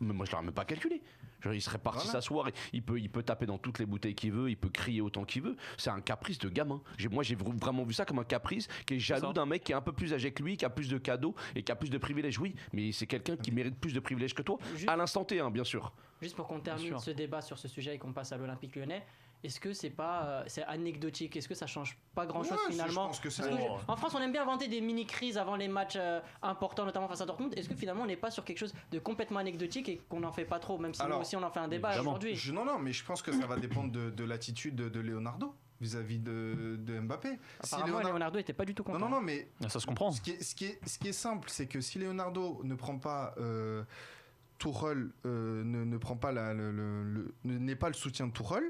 Moi je l'aurais même pas calculé. Genre, il serait parti Voilà. s'asseoir, il peut taper dans toutes les bouteilles qu'il veut, il peut crier autant qu'il veut. C'est un caprice de gamin. Moi, j'ai vraiment vu ça comme un caprice qui est jaloux d'un mec qui est un peu plus âgé que lui, qui a plus de cadeaux et qui a plus de privilèges. Oui, mais c'est quelqu'un qui mérite plus de privilèges que toi, Juste- à l'instant T, hein, bien sûr. Juste pour qu'on termine sûr. ce débat sur ce sujet et qu'on passe à l'Olympique Lyonnais, est-ce que c'est pas c'est anecdotique? Est-ce que ça change pas grand-chose Ouais, finalement? je pense que c'est- Parce que Oh. en France, on aime bien inventer des mini-crises avant les matchs importants, notamment face à Dortmund. Est-ce que finalement, on n'est pas sur quelque chose de complètement anecdotique et qu'on n'en fait pas trop, même si Alors, nous aussi on en fait un débat évidemment. aujourd'hui? Non, mais je pense que ça va dépendre de l'attitude de Leonardo vis-à-vis de Mbappé. Si Apparemment, Leonardo était pas du tout content. Non, mais Ah, ça se comprend. ce qui est simple, c'est que si Leonardo ne prend pas Tuchel, ne prend pas n'est pas le soutien de Tuchel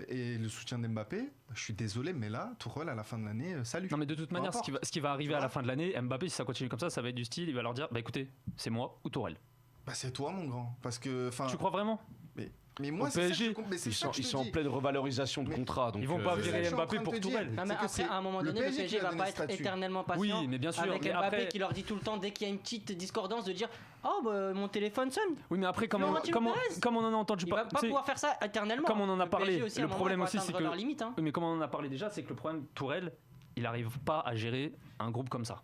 et le soutien d'Mbappé, je suis désolé, mais là, Tuchel à la fin de l'année, salut. Non mais de toute Peu manière, importe. ce qui va arriver Tu à la vois fin de l'année, Mbappé, si ça continue comme ça va être du style, il va leur dire, bah écoutez, c'est moi ou Tourelle. Bah, c'est toi, mon grand, parce que Tu crois vraiment? mais moi, Au c'est ça que PSG, je mais c'est ça que je Ils te sont en dis. pleine revalorisation de Mais- contrat. Donc, Ils vont pas C'est ça virer que je suis en Mbappé train de pour te dire. Tourelle. Non, mais C'est que après, c'est à un moment le donné, le PSG qui PSG a va donné pas ce être statut. éternellement patient. Oui, mais bien sûr, Avec mais Mbappé après- qui leur dit tout le temps, dès qu'il y a une petite discordance, de dire oh, bah, mon téléphone sonne. Oui, mais après, comme on Florentino Pérez. en a entendu Il va pas tu sais, pouvoir faire ça éternellement. comme on en a Le parlé, PSG aussi, à le un moment, problème il va aussi, c'est atteindre que- leurs limites, hein. Oui, mais comme on en a parlé déjà, c'est que le problème, Tourelle, il n'arrive pas à gérer un groupe comme ça.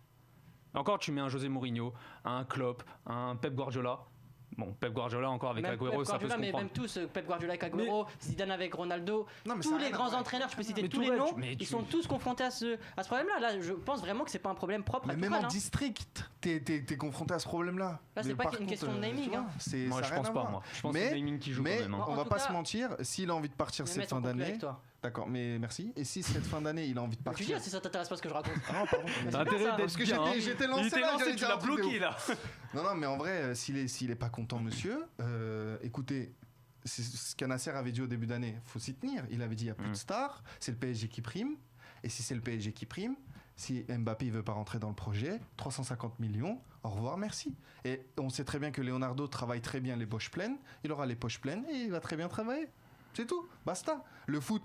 Encore, tu mets un José Mourinho, un Klopp, un Pep Guardiola. Bon, Pep Guardiola encore avec Même Agüero, Pep ça peut se Guardiola, mais comprendre. même tous, Pep Guardiola avec Agüero, Zidane avec Ronaldo, Non, mais ça tous a les rien à grands voir. entraîneurs, je peux citer Mais tous les Tourelle, noms, mais ils tu- sont tous confrontés à ce problème-là. Là, je pense vraiment que c'est pas un problème propre à Mais même Tourelle, en hein. district, t'es confronté à ce problème-là. Là, c'est Mais pas par une contre, question de naming, tu vois, hein. Moi, ça a je rien pense à pas, voir. moi. Je pense que c'est le naming qui joue mais quand même. hein. on En va tout pas cas- se mentir, s'il a envie de partir Je vais cette mettre en fin conclu d'année, avec toi. d'accord, mais merci. Et si cette fin d'année, il a envie de Tu dis partir, si ça t'intéresse pas ce que je raconte. ah non, pardon. c'est T'as bien, intérêt ça. d'être Parce que bien, hein. j'étais lancé Il était là, lancé, j'allais tu dire l'as un truc de bloqué ouf. là. Non, mais en vrai, s'il est pas content, monsieur, écoutez, c'est ce qu'Anasser avait dit au début d'année. Faut s'y tenir. Il avait dit il y a plus de stars, c'est le PSG qui prime. Et si c'est le PSG qui prime, si Mbappé il veut pas rentrer dans le projet, 350 millions, au revoir, merci. Et on sait très bien que Leonardo travaille très bien les poches pleines. Il aura les poches pleines et il va très bien travailler. C'est tout, basta. Le foot,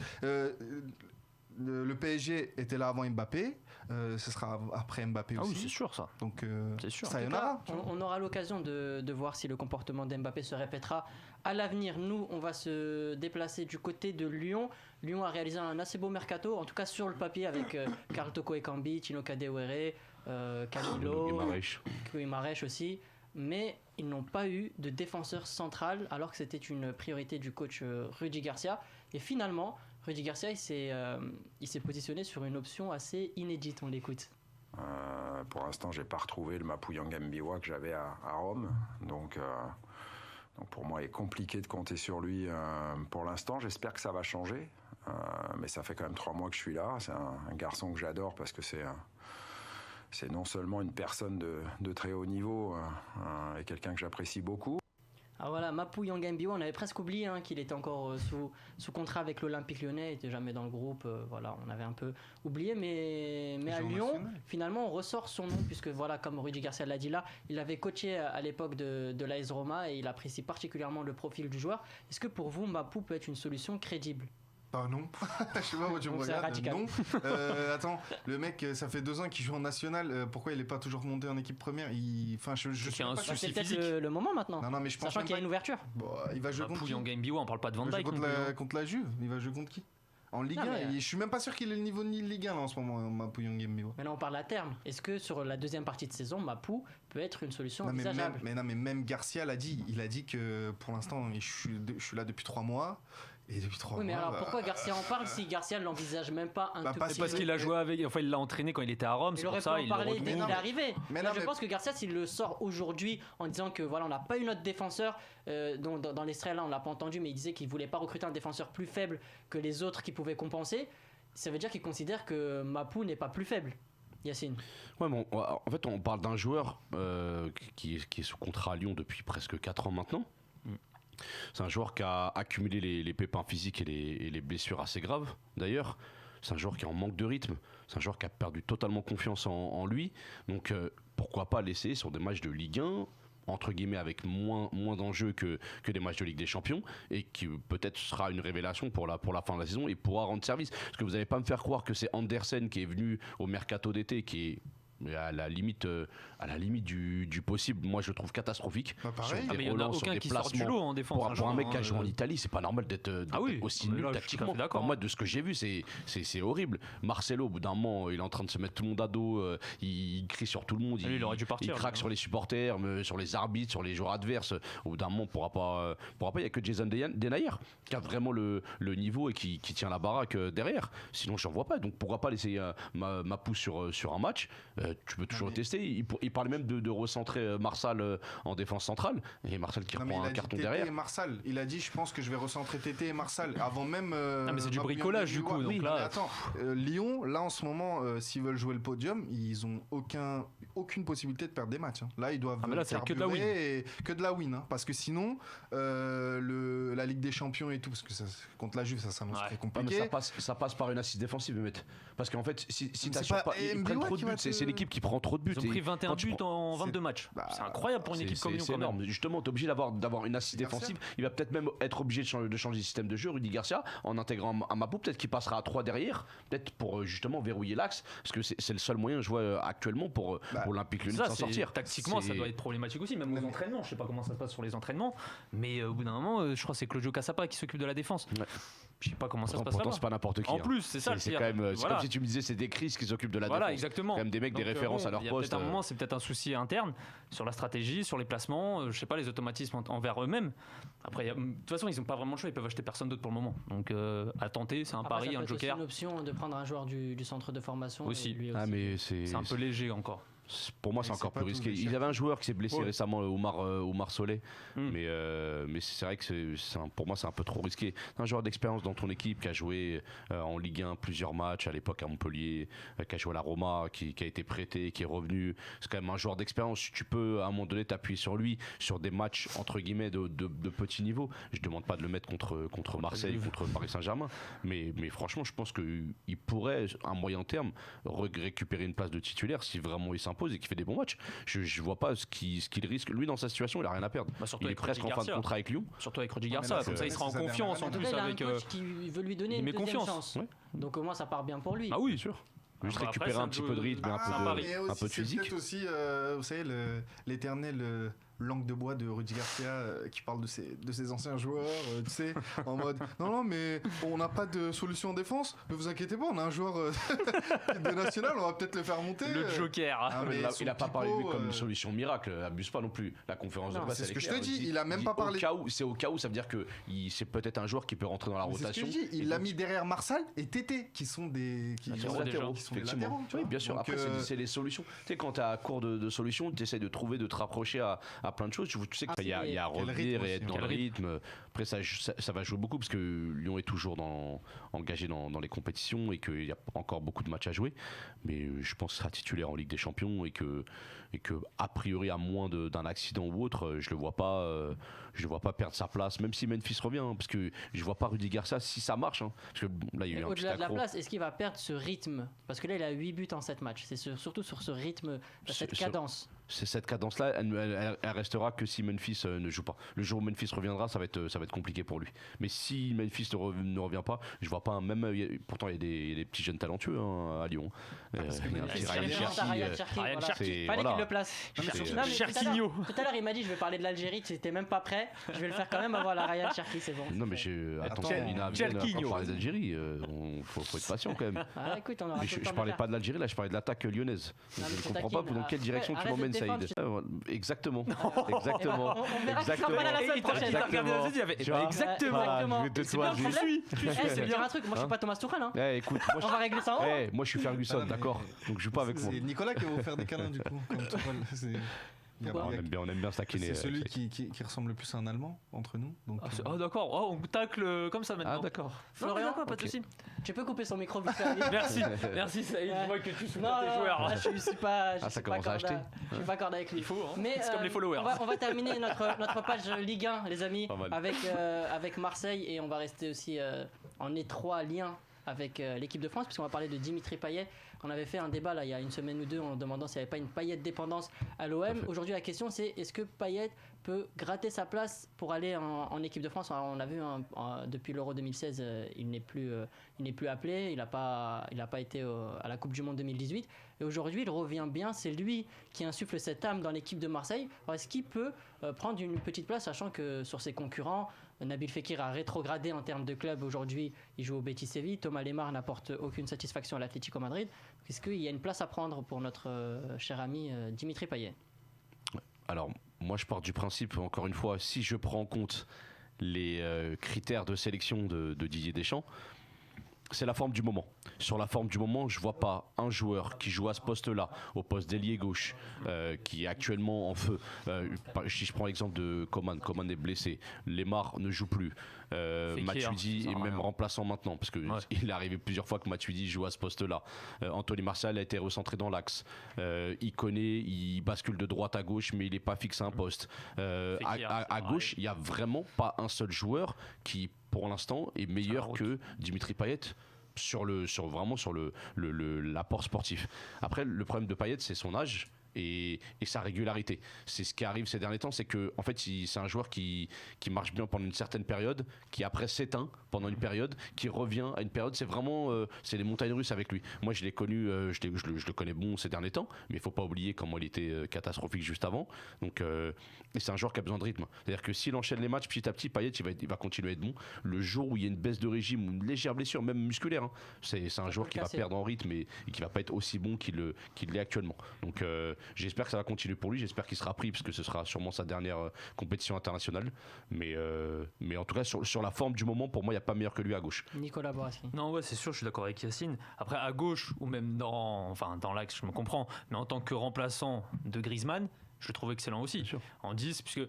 le PSG était là avant Mbappé, ce sera après Mbappé Ah aussi. oui, c'est sûr ça. Donc, C'est sûr. En ça y tout en cas, aura. on aura l'occasion de voir si le comportement d'Mbappé se répétera à l'avenir. Nous, on va se déplacer du côté de Lyon. Lyon a réalisé un assez beau mercato, en tout cas sur le papier, avec Karl Toko Ekambi, Tino Kadewere, Camilo, Guimaraes aussi. Mais ils n'ont pas eu de défenseur central, alors que c'était une priorité du coach Rudy Garcia. Et finalement, Rudy Garcia, il s'est positionné sur une option assez inédite. On l'écoute. Pour l'instant, j'ai pas retrouvé le Mapuyang Mbiwa que j'avais à Rome. Donc pour moi, il est compliqué de compter sur lui pour l'instant. J'espère que ça va changer. Mais ça fait quand même 3 mois que je suis là. C'est un garçon que j'adore parce que c'est non seulement une personne de très haut niveau et quelqu'un que j'apprécie beaucoup. Alors voilà, Mapuyang Mbiwa, on avait presque oublié qu'il était encore sous contrat avec l'Olympique Lyonnais, il n'était jamais dans le groupe, voilà, on avait un peu oublié, mais à Joueur Lyon, national. finalement, on ressort son nom, puisque voilà, comme Rudy Garcia l'a dit là, il avait coaché à l'époque de l'AS Roma et il apprécie particulièrement le profil du joueur. Est-ce que pour vous, Mapou peut être une solution crédible? Bah non, je sais pas où tu me Donc c'est regardes. radical. Non. Attends, le mec, ça fait 2 ans qu'il joue en national. Pourquoi il est pas toujours monté en équipe première? Enfin, je qu'il y suis a un même pas souci sûr. C'est peut-être physique. le moment maintenant, Non, mais je pense sachant même qu'il y a pas une ouverture. Bon, il va jouer contre qui? Mapuyang Mbiwa, on parle pas de Van Il va jouer Dijk. contre non plus, hein. contre la Juve. Il va jouer contre qui? En Ligue Non, 1. mais, Et je suis même pas sûr qu'il ait le niveau de Ligue 1 là, en ce moment, Mapuyang Mbiwa. Mais là, on parle à terme. Est-ce que sur la deuxième partie de saison, Mapou peut être une solution Non, mais envisageable? même Garcia l'a dit. Il a dit que pour l'instant, je suis là depuis 3 mois. Et depuis 3 Oui, mais mois. alors pourquoi Garcia en parle si Garcia ne l'envisage même pas un Bah, tout parce petit Parce peu? qu'il a joué avec, enfin il l'a entraîné quand il était à Rome, Il c'est pour aurait pu ça en il le parler dès retrouve. qu'il non, est arrivé. mais Là, non, je mais- pense que Garcia, s'il le sort aujourd'hui en disant que voilà, on n'a pas eu notre défenseur, dans l'extrait là, on l'a pas entendu, mais il disait qu'il voulait pas recruter un défenseur plus faible que les autres qui pouvaient compenser. Ça veut dire qu'il considère que Mapou n'est pas plus faible. Yacine. Ouais, bon, en fait, on parle d'un joueur qui est sous contrat à Lyon depuis presque 4 ans maintenant. C'est un joueur qui a accumulé les pépins physiques et les blessures assez graves, d'ailleurs. C'est un joueur qui est en manque de rythme. C'est un joueur qui a perdu totalement confiance en lui. Donc, pourquoi pas laisser sur des matchs de Ligue 1, entre guillemets, avec moins d'enjeux que des matchs de Ligue des Champions, et qui peut-être sera une révélation pour la fin de la saison et pourra rendre service. Parce que vous n'allez pas me faire croire que c'est Andersen qui est venu au mercato d'été, qui est Mais à la limite du possible, moi je le trouve catastrophique. Pareil. Sur des mais il y en a relances, sur aucun des qui sort du placements. lot en défense. Pour un mec qui a joué en Italie, c'est pas normal d'être aussi nul là, je suis tout à tactiquement. fait d'accord. Enfin, moi, de ce que j'ai vu, c'est horrible. Marcelo, au bout d'un moment, il est en train de se mettre tout le monde à dos. Il crie sur tout le monde. Il aurait dû partir, Il craque lui, sur les supporters, sur les arbitres, sur les joueurs adverses. Au bout d'un moment, pourra pas. Il y a que Jason Denayer qui a vraiment le niveau et qui tient la baraque derrière. Sinon, j'en vois pas. Donc, pourquoi pas laisser ma pousse sur un match. Tu peux toujours le tester. Il parlait même de recentrer Marsal en défense centrale. Et Marsal qui reprend un carton derrière. Et Marsal, il a dit je pense que je vais recentrer Tété et Marsal avant même. mais c'est du bricolage du coup. Oui, Donc là, mais attends, Lyon, là en ce moment, s'ils veulent jouer le podium, ils ont aucune possibilité de perdre des matchs. Hein. Là, ils doivent là, c'est que de la win. Que de la win, hein. Parce que sinon, la Ligue des Champions et tout, parce que contre la Juve, ça s'annonce très compliqué. Mais ça passe par une assise défensive, Mehmet. Parce qu'en fait, si t'assures pas, ils MBY prennent trop de buts. C'est l'équipe qui prend trop de buts. ils ont pris 21 buts en 22 matchs. C'est incroyable pour une équipe comme nous. C'est énorme. Justement, t'es obligé d'avoir une assise défensive. Il va peut-être même être obligé de changer de système de jeu, Rudy Garcia, en intégrant Amabou. Peut-être qu'il passera à 3 derrière, peut-être pour justement verrouiller l'axe, parce que c'est le seul moyen, je vois actuellement, pour l'Olympique Lyonnais de s'en sortir. Tactiquement, ça doit être problématique aussi, même aux entraînements. Je sais pas comment ça se passe sur les entraînements, mais au bout d'un moment, je crois que c'est Claudio Cassapa qui s'occupe de la défense. Ouais. Je sais pas comment ça se passe pourtant, là-bas. c'est pas n'importe qui. En plus, c'est ça. C'est quand même, c'est comme si tu me disais, c'est des crises qui s'occupent de la défense. Voilà, exactement. Quand même des mecs, des références à leur poste. À un moment, c'est peut-être un souci interne sur la stratégie, sur les placements, je sais pas, les automatismes envers eux-mêmes. Après, de toute façon, ils ont pas vraiment le choix, ils peuvent acheter personne d'autre pour le moment. Donc, à tenter, c'est un pari, un joker. C'est une option de prendre un joueur du centre de formation. Aussi. Lui aussi. Ah, mais c'est un peu léger encore. Pour moi, c'est encore plus risqué. Il avait un joueur qui s'est blessé récemment, Oumar Solé, mais c'est vrai que pour moi, c'est un peu trop risqué. Un joueur d'expérience dans ton équipe qui a joué en Ligue 1 plusieurs matchs à l'époque à Montpellier, qui a joué à la Roma, qui a été prêté, qui est revenu. C'est quand même un joueur d'expérience. Tu peux à un moment donné t'appuyer sur lui sur des matchs entre guillemets de petit niveau. Je demande pas de le mettre contre Marseille, contre Paris Saint-Germain, mais franchement, je pense qu'il pourrait à moyen terme récupérer une place de titulaire si vraiment il s'impose et qu'il fait des bons matchs. Je vois pas ce qu'il risque. Lui, dans sa situation, il a rien à perdre. Il est presque en fin de contrat avec Lyon. Surtout avec Rudy Garcia. Comme ça, il sera en confiance en plus Il a avec. un coach qui veut lui donner une deuxième chance. Donc au moins, ça part bien pour lui. Ah oui, sûr. Juste récupérer un petit peu de rythme, un peu de physique. C'est peut-être aussi, vous savez, l'éternel langue de bois de Rudy Garcia qui parle de ses anciens joueurs, tu sais, en mode non mais on n'a pas de solution en défense, ne vous inquiétez pas, on a un joueur de national, on va peut-être le faire monter. Le Joker. Il a pas parlé de lui comme une solution miracle, abuse pas non plus. La conférence de presse, c'est ce que je te dis, il a même pas parlé. C'est au cas où, ça veut dire que c'est peut-être un joueur qui peut rentrer dans la rotation. Il l'a mis derrière Marsal et Tété qui sont des latéraux. Oui, bien sûr. Après, c'est les solutions. Tu sais, quand tu es à court de solutions, tu essaies de te rapprocher à plein de choses. Tu sais qu'il y a à revenir et être dans le rythme. Après, ça va jouer beaucoup parce que Lyon est toujours engagé dans les compétitions et qu'il y a encore beaucoup de matchs à jouer. Mais je pense qu'il sera titulaire en Ligue des Champions et que a priori, à moins d'un accident ou autre, je le vois pas perdre sa place, même si Memphis revient, hein, parce que je vois pas Rudy Garcia si ça marche. Hein, parce que là, il y a eu un petit au-delà de la place, est-ce qu'il va perdre ce rythme? Parce que là, il a 8 buts en 7 matchs. C'est surtout sur ce rythme, cette cadence. Cette cadence-là, elle restera que si Memphis ne joue pas. Le jour où Memphis reviendra, ça va être compliqué pour lui. Mais si Memphis ne revient pas, je vois pas pourtant il y a des petits jeunes talueux à Lyon. Il y a un petit Ryan Cherki. Fallait qu'il le place. Cherquinho. Tout à l'heure, il m'a dit je vais parler de l'Algérie, tu n'étais même pas prêt. Je vais le faire quand même avant la Ryan Cherki, c'est bon. Non mais attention, Lina vient parler d'Algérie. Faut être patient quand même. Écoute, on aura mais je parlais pas de l'Algérie, là je parlais de l'attaque lyonnaise. Je ne comprends pas dans quelle direction tu m'emmènes, Saïd. Exactement. Exactement. Exactement. Je suis. C'est bien un truc. Moi, je suis pas Thomas Tuchel. Écoute, on va régler ça en haut. Moi, je suis Ferguson, d'accord. Donc, je joue pas avec moi. C'est Nicolas qui va vous faire des câlins du coup. On aime bien se taquiner. C'est celui qui ressemble le plus à un Allemand entre nous. D'accord. On tacle comme ça maintenant. Ah d'accord. Florian, pas de soucis. Tu peux couper son micro vite fait. Merci Saïd. Je vois que tu soutiens tes joueurs. Je suis pas. Ça commence à acheter. Je suis pas accordé avec lui. Il faut. Mais c'est comme les followers. On va terminer notre page Ligue 1, les amis, avec Marseille, et on va rester aussi en étroit lien avec l'équipe de France, puisqu'on va parler de Dimitri Payet. On avait fait un débat là, il y a une semaine ou deux en demandant s'il n'y avait pas une Payet dépendance à l'OM. Aujourd'hui, la question c'est est-ce que Payet peut gratter sa place pour aller en équipe de France. Alors, on a vu depuis l'Euro 2016, il n'est plus appelé, il n'a pas été à la Coupe du Monde 2018. Et aujourd'hui, il revient bien. C'est lui qui insuffle cette âme dans l'équipe de Marseille. Alors, est-ce qu'il peut prendre une petite place, sachant que sur ses concurrents, Nabil Fekir a rétrogradé en termes de club. Aujourd'hui, il joue au Betis Séville. Thomas Lemar n'apporte aucune satisfaction à l'Atlético Madrid. Est-ce qu'il y a une place à prendre pour notre cher ami Dimitri Payet? Alors, moi, je pars du principe, encore une fois, si je prends en compte les critères de sélection de Didier Deschamps, c'est la forme du moment. Sur la forme du moment, je vois pas un joueur qui joue à ce poste-là, au poste d'ailier gauche, qui est actuellement en feu. Si je prends l'exemple de Coman est blessé, Lemar ne joue plus, Matuidi est même remplaçant maintenant, parce qu'il est arrivé plusieurs fois que Matuidi joue à ce poste-là. Anthony Martial a été recentré dans l'axe. Il bascule de droite à gauche, mais il n'est pas fixé à un poste. À gauche, il n'y a vraiment pas un seul joueur qui, pour l'instant, est meilleur que Dimitri Payet sur l'apport sportif. Après, le problème de Payet, c'est son âge et sa régularité. C'est ce qui arrive ces derniers temps, c'est que en fait, c'est un joueur qui marche bien pendant une certaine période, qui après s'éteint pendant une période, qui revient à une période. C'est vraiment c'est les montagnes russes avec lui. Moi, je l'ai connu, je le connais bon ces derniers temps, mais il faut pas oublier comment il était catastrophique juste avant. Donc, c'est un joueur qui a besoin de rythme. C'est-à-dire que s'il enchaîne les matchs petit à petit, Payet, il va continuer à être bon. Le jour où il y a une baisse de régime ou une légère blessure, même musculaire, hein, c'est un joueur qui va perdre en rythme et qui va pas être aussi bon qu'il l'est actuellement. Donc, j'espère que ça va continuer pour lui. J'espère qu'il sera pris parce que ce sera sûrement sa dernière compétition internationale. Mais en tout cas, sur la forme du moment, pour moi, il n'y a pas meilleur que lui à gauche. Nicolas Borassi. Non, ouais, c'est sûr, je suis d'accord avec Yacine. Après, à gauche ou même dans l'axe, je me comprends. Mais en tant que remplaçant de Griezmann, je le trouve excellent aussi. En 10, puisque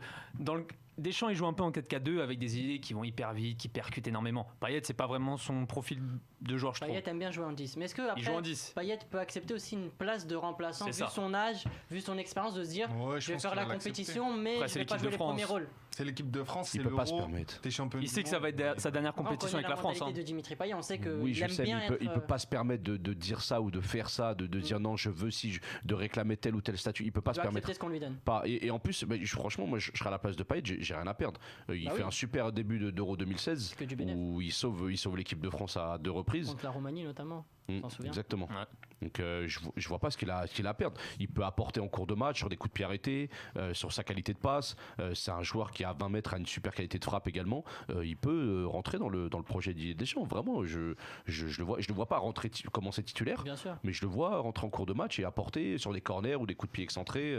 Deschamps, il joue un peu en 4-4-2 avec des idées qui vont hyper vite, qui percutent énormément. Payet, c'est pas vraiment son profil de joueur, je trouve. Payet aime bien jouer en 10. Mais est-ce que après, Payet peut accepter aussi une place de remplaçant, vu son âge, vu son expérience, de se dire je vais faire la compétition, mais je vais pas jouer les premiers rôles. C'est l'équipe de France, c'est l'Euro, peut pas se permettre. Il sait que ça va être sa dernière compétition avec la France. On connaît la mentalité de Dimitri Payet, on sait que oui, je sais, mais il peut pas se permettre de dire ça ou de faire ça, de dire non, je veux de réclamer tel ou tel statut. Il peut pas se permettre. Ce qu'on lui donne. Et en plus, franchement, moi, je serais à la place de Payet, j'ai rien à perdre. Il fait un super début d'Euro 2016 où il sauve l'équipe de France à 2 reprises. Contre la Roumanie notamment. Exactement. Ouais. Donc je vois pas ce qu'il a à perdre. Il peut apporter en cours de match sur des coups de pied arrêtés, sur sa qualité de passe. C'est un joueur qui à 20 mètres a une super qualité de frappe également. Il peut rentrer dans le projet Deschamps. Vraiment, je le vois pas commencer titulaire, mais je le vois rentrer en cours de match et apporter sur des corners ou des coups de pied excentrés.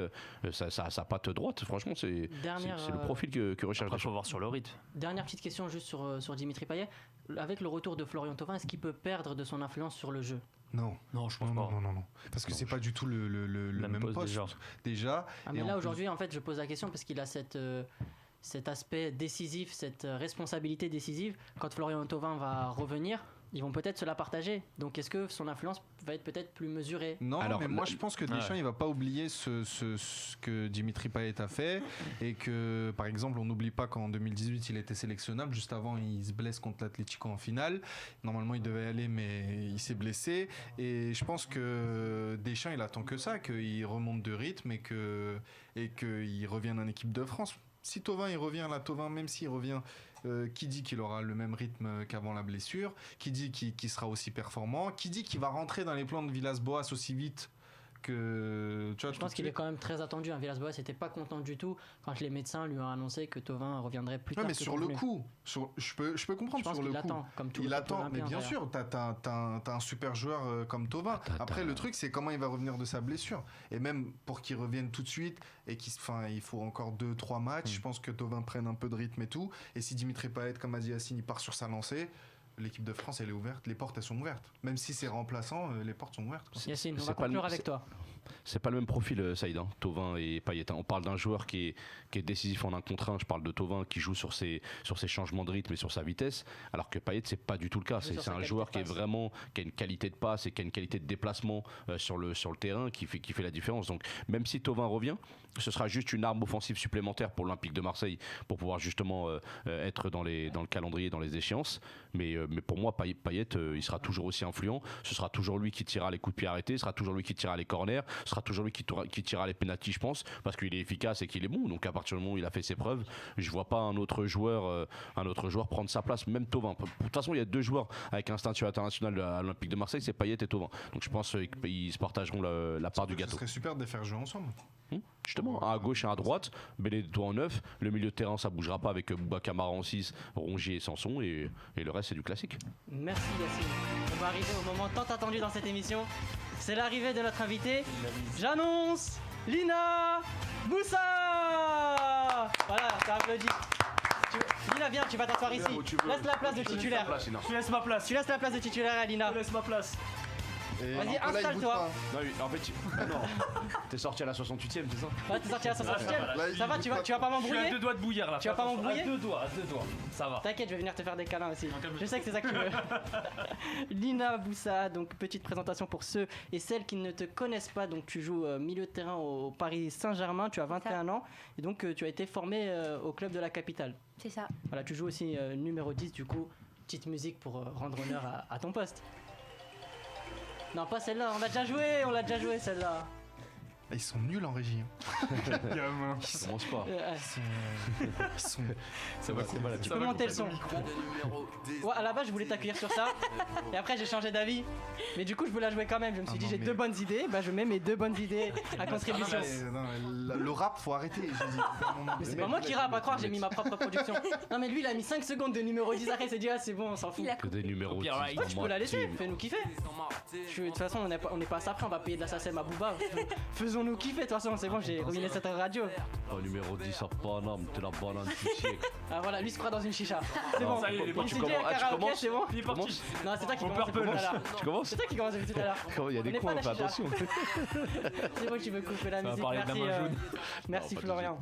Sa patte droite, franchement, c'est le profil que recherche. Il faut voir sur le rythme. Dernière petite question juste sur Dimitri Payet. Avec le retour de Florian Thauvin, est-ce qu'il peut perdre de son influence sur le jeu? Non, je pense pas. Non. Parce que c'est pas du tout le même poste déjà. Mais là aujourd'hui, en fait, je pose la question parce qu'il a cet aspect décisif, cette responsabilité décisive. Quand Florian Thauvin va revenir, ils vont peut-être se la partager. Donc est-ce que son influence va être peut-être plus mesurée? Non, mais moi je pense que Deschamps il va pas oublier ce que Dimitri Payet a fait, et que par exemple on n'oublie pas qu'en 2018 il était sélectionnable. Juste avant il se blesse contre l'Atlético en finale. Normalement il devait aller mais il s'est blessé, et je pense que Deschamps il attend que ça, qu'il remonte de rythme et qu'il revienne en équipe de France. Si Thauvin il revient là, même s'il revient, qui dit qu'il aura le même rythme qu'avant la blessure, qui dit qu'il sera aussi performant, qui dit qu'il va rentrer dans les plans de Villas-Boas aussi vite que... Tu vois, je pense qu'il est quand même très attendu. Villas-Boas n'était pas content du tout quand les médecins lui ont annoncé que Thauvin reviendrait plus tard. Mais sur le coup, je peux comprendre. Je pense qu'il attend, comme tout. Il attend, mais bien sûr, t'as un super joueur comme Thauvin. Après, le truc, c'est comment il va revenir de sa blessure. Et même pour qu'il revienne tout de suite, et il faut encore 2-3 matchs. Je pense que Thauvin prenne un peu de rythme et tout. Et si Dimitri Payet, comme a dit Yacine, il part sur sa lancée, l'équipe de France elle est ouverte, les portes elles sont ouvertes. Même si c'est remplaçant, les portes sont ouvertes. Yacine, on va conclure avec toi. C'est pas le même profil, Saïd, Thauvin et Payet. On parle d'un joueur qui est décisif en 1 contre 1. Je parle de Thauvin qui joue sur ses changements de rythme et sur sa vitesse, alors que Payet c'est pas du tout le cas. C'est un joueur qui a une qualité de passe et qui a une qualité de déplacement sur le terrain qui fait la différence. Donc même si Thauvin revient, ce sera juste une arme offensive supplémentaire pour l'Olympique de Marseille pour pouvoir justement être dans le calendrier, dans les échéances. Mais mais pour moi, Payet, il sera toujours aussi influent. Ce sera toujours lui qui tirera les coups de pied arrêtés, ce sera toujours lui qui tirera les corners, ce sera toujours lui qui tirera les pénaltys, je pense, parce qu'il est efficace et qu'il est bon. Donc à partir du moment où il a fait ses preuves, je vois pas un autre joueur prendre sa place, même Thauvin. De toute façon, il y a 2 joueurs avec un statut international à l'Olympique de Marseille, c'est Payet et Thauvin. Donc je pense qu'ils se partageront la part du gâteau. Ce serait super de les faire jouer ensemble. Justement, un à gauche et un à droite, Benedetto en 9, le milieu de terrain ça bougera pas avec Bouba Camara en 6, Rongier et Sanson, et le reste c'est du classique. Merci Yacine. On va arriver au moment tant attendu dans cette émission. C'est l'arrivée de notre invité. J'annonce Lina Boussa. Voilà, t'as applaudi. Lina, viens, tu vas t'asseoir ici. Laisse la place de titulaire. Tu laisses ma place. Tu laisses la place de titulaire à Lina. Tu laisses ma place. Vas-y, installe-toi. Non, en fait, non. T'es sorti à la 68ème, c'est ça? Ouais, t'es sorti à la 68ème. Ça va, tu vas pas m'embrouiller? Je suis à 2 doigts de bouillir là. Tu vas pas m'embrouiller? À 2 doigts. Ça va. T'inquiète, je vais venir te faire des câlins aussi. Je sais que c'est ça que tu veux. Lina Boussa, donc petite présentation pour ceux et celles qui ne te connaissent pas. Donc tu joues milieu de terrain au Paris Saint-Germain, tu as 21 ans et donc tu as été formé au club de la capitale. C'est ça. Voilà, tu joues aussi numéro 10 du coup. Petite musique pour rendre honneur à ton poste. Non, pas celle-là, on l'a déjà joué celle-là. Ils sont nuls en régie. Gamin. Ça commence pas. Ça va couper. Tu peux monter le son. Ouais, à la base, je voulais t'accueillir sur ça. Et après, j'ai changé d'avis. Mais du coup, je voulais la jouer quand même. Je me suis dit, j'ai 2 bonnes idées. Bah, je mets mes 2 bonnes idées à contribution. Le rap, faut arrêter. Mais c'est pas moi qui rappe, à croire, j'ai mis ma propre production. Non, mais lui, il a mis 5 secondes de numéro 10. Après, il s'est dit, ah, c'est bon, on s'en fout. Que des numéros 10. Ouais, tu peux la laisser, fais-nous kiffer. De toute façon, on n'est pas à ça après, on va payer de la SACEM à Booba. Faisons-nous kiffer, de toute façon, c'est bon, j'ai ruiné cette radio. Oh, numéro 10 à Paname, t'es la banane du siècle. Ah voilà, lui se croit dans une chicha. C'est bon, ça y est, il est il s'est dit à karaoké, c'est bon. Il est parti. Non, c'est toi qui commence depuis tout à l'heure. Tu commences? C'est toi qui commence depuis tout à l'heure. Il y a des coins, fais attention. C'est bon, tu veux couper la musique, parler de la merci. main jaune. Merci Florian.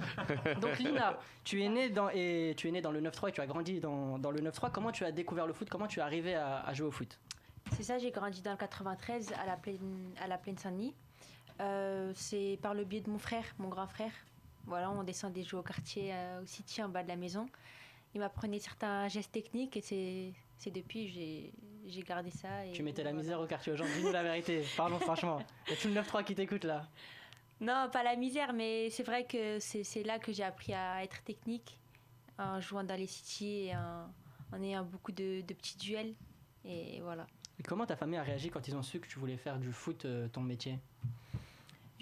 Donc Lina, tu es né dans le 9-3 et tu as grandi dans le 9-3. Comment tu as découvert le foot? Comment tu es arrivé à jouer au foot? C'est ça, j'ai grandi dans le 93 à la Plaine Saint-Denis. C'est par le biais de mon frère, mon grand frère. Voilà, on descendait jouer au quartier, au City, en bas de la maison. Il m'apprenait certains gestes techniques et c'est depuis j'ai gardé ça. Et tu mettais la misère au quartier aux gens, dis-nous la vérité, pardon franchement. Il y a tout le 9-3 qui t'écoute là. Non, pas la misère, mais c'est vrai que c'est là que j'ai appris à être technique, en jouant dans les City et en ayant beaucoup de petits duels. Et voilà. Et comment ta famille a réagi quand ils ont su que tu voulais faire du foot ton métier?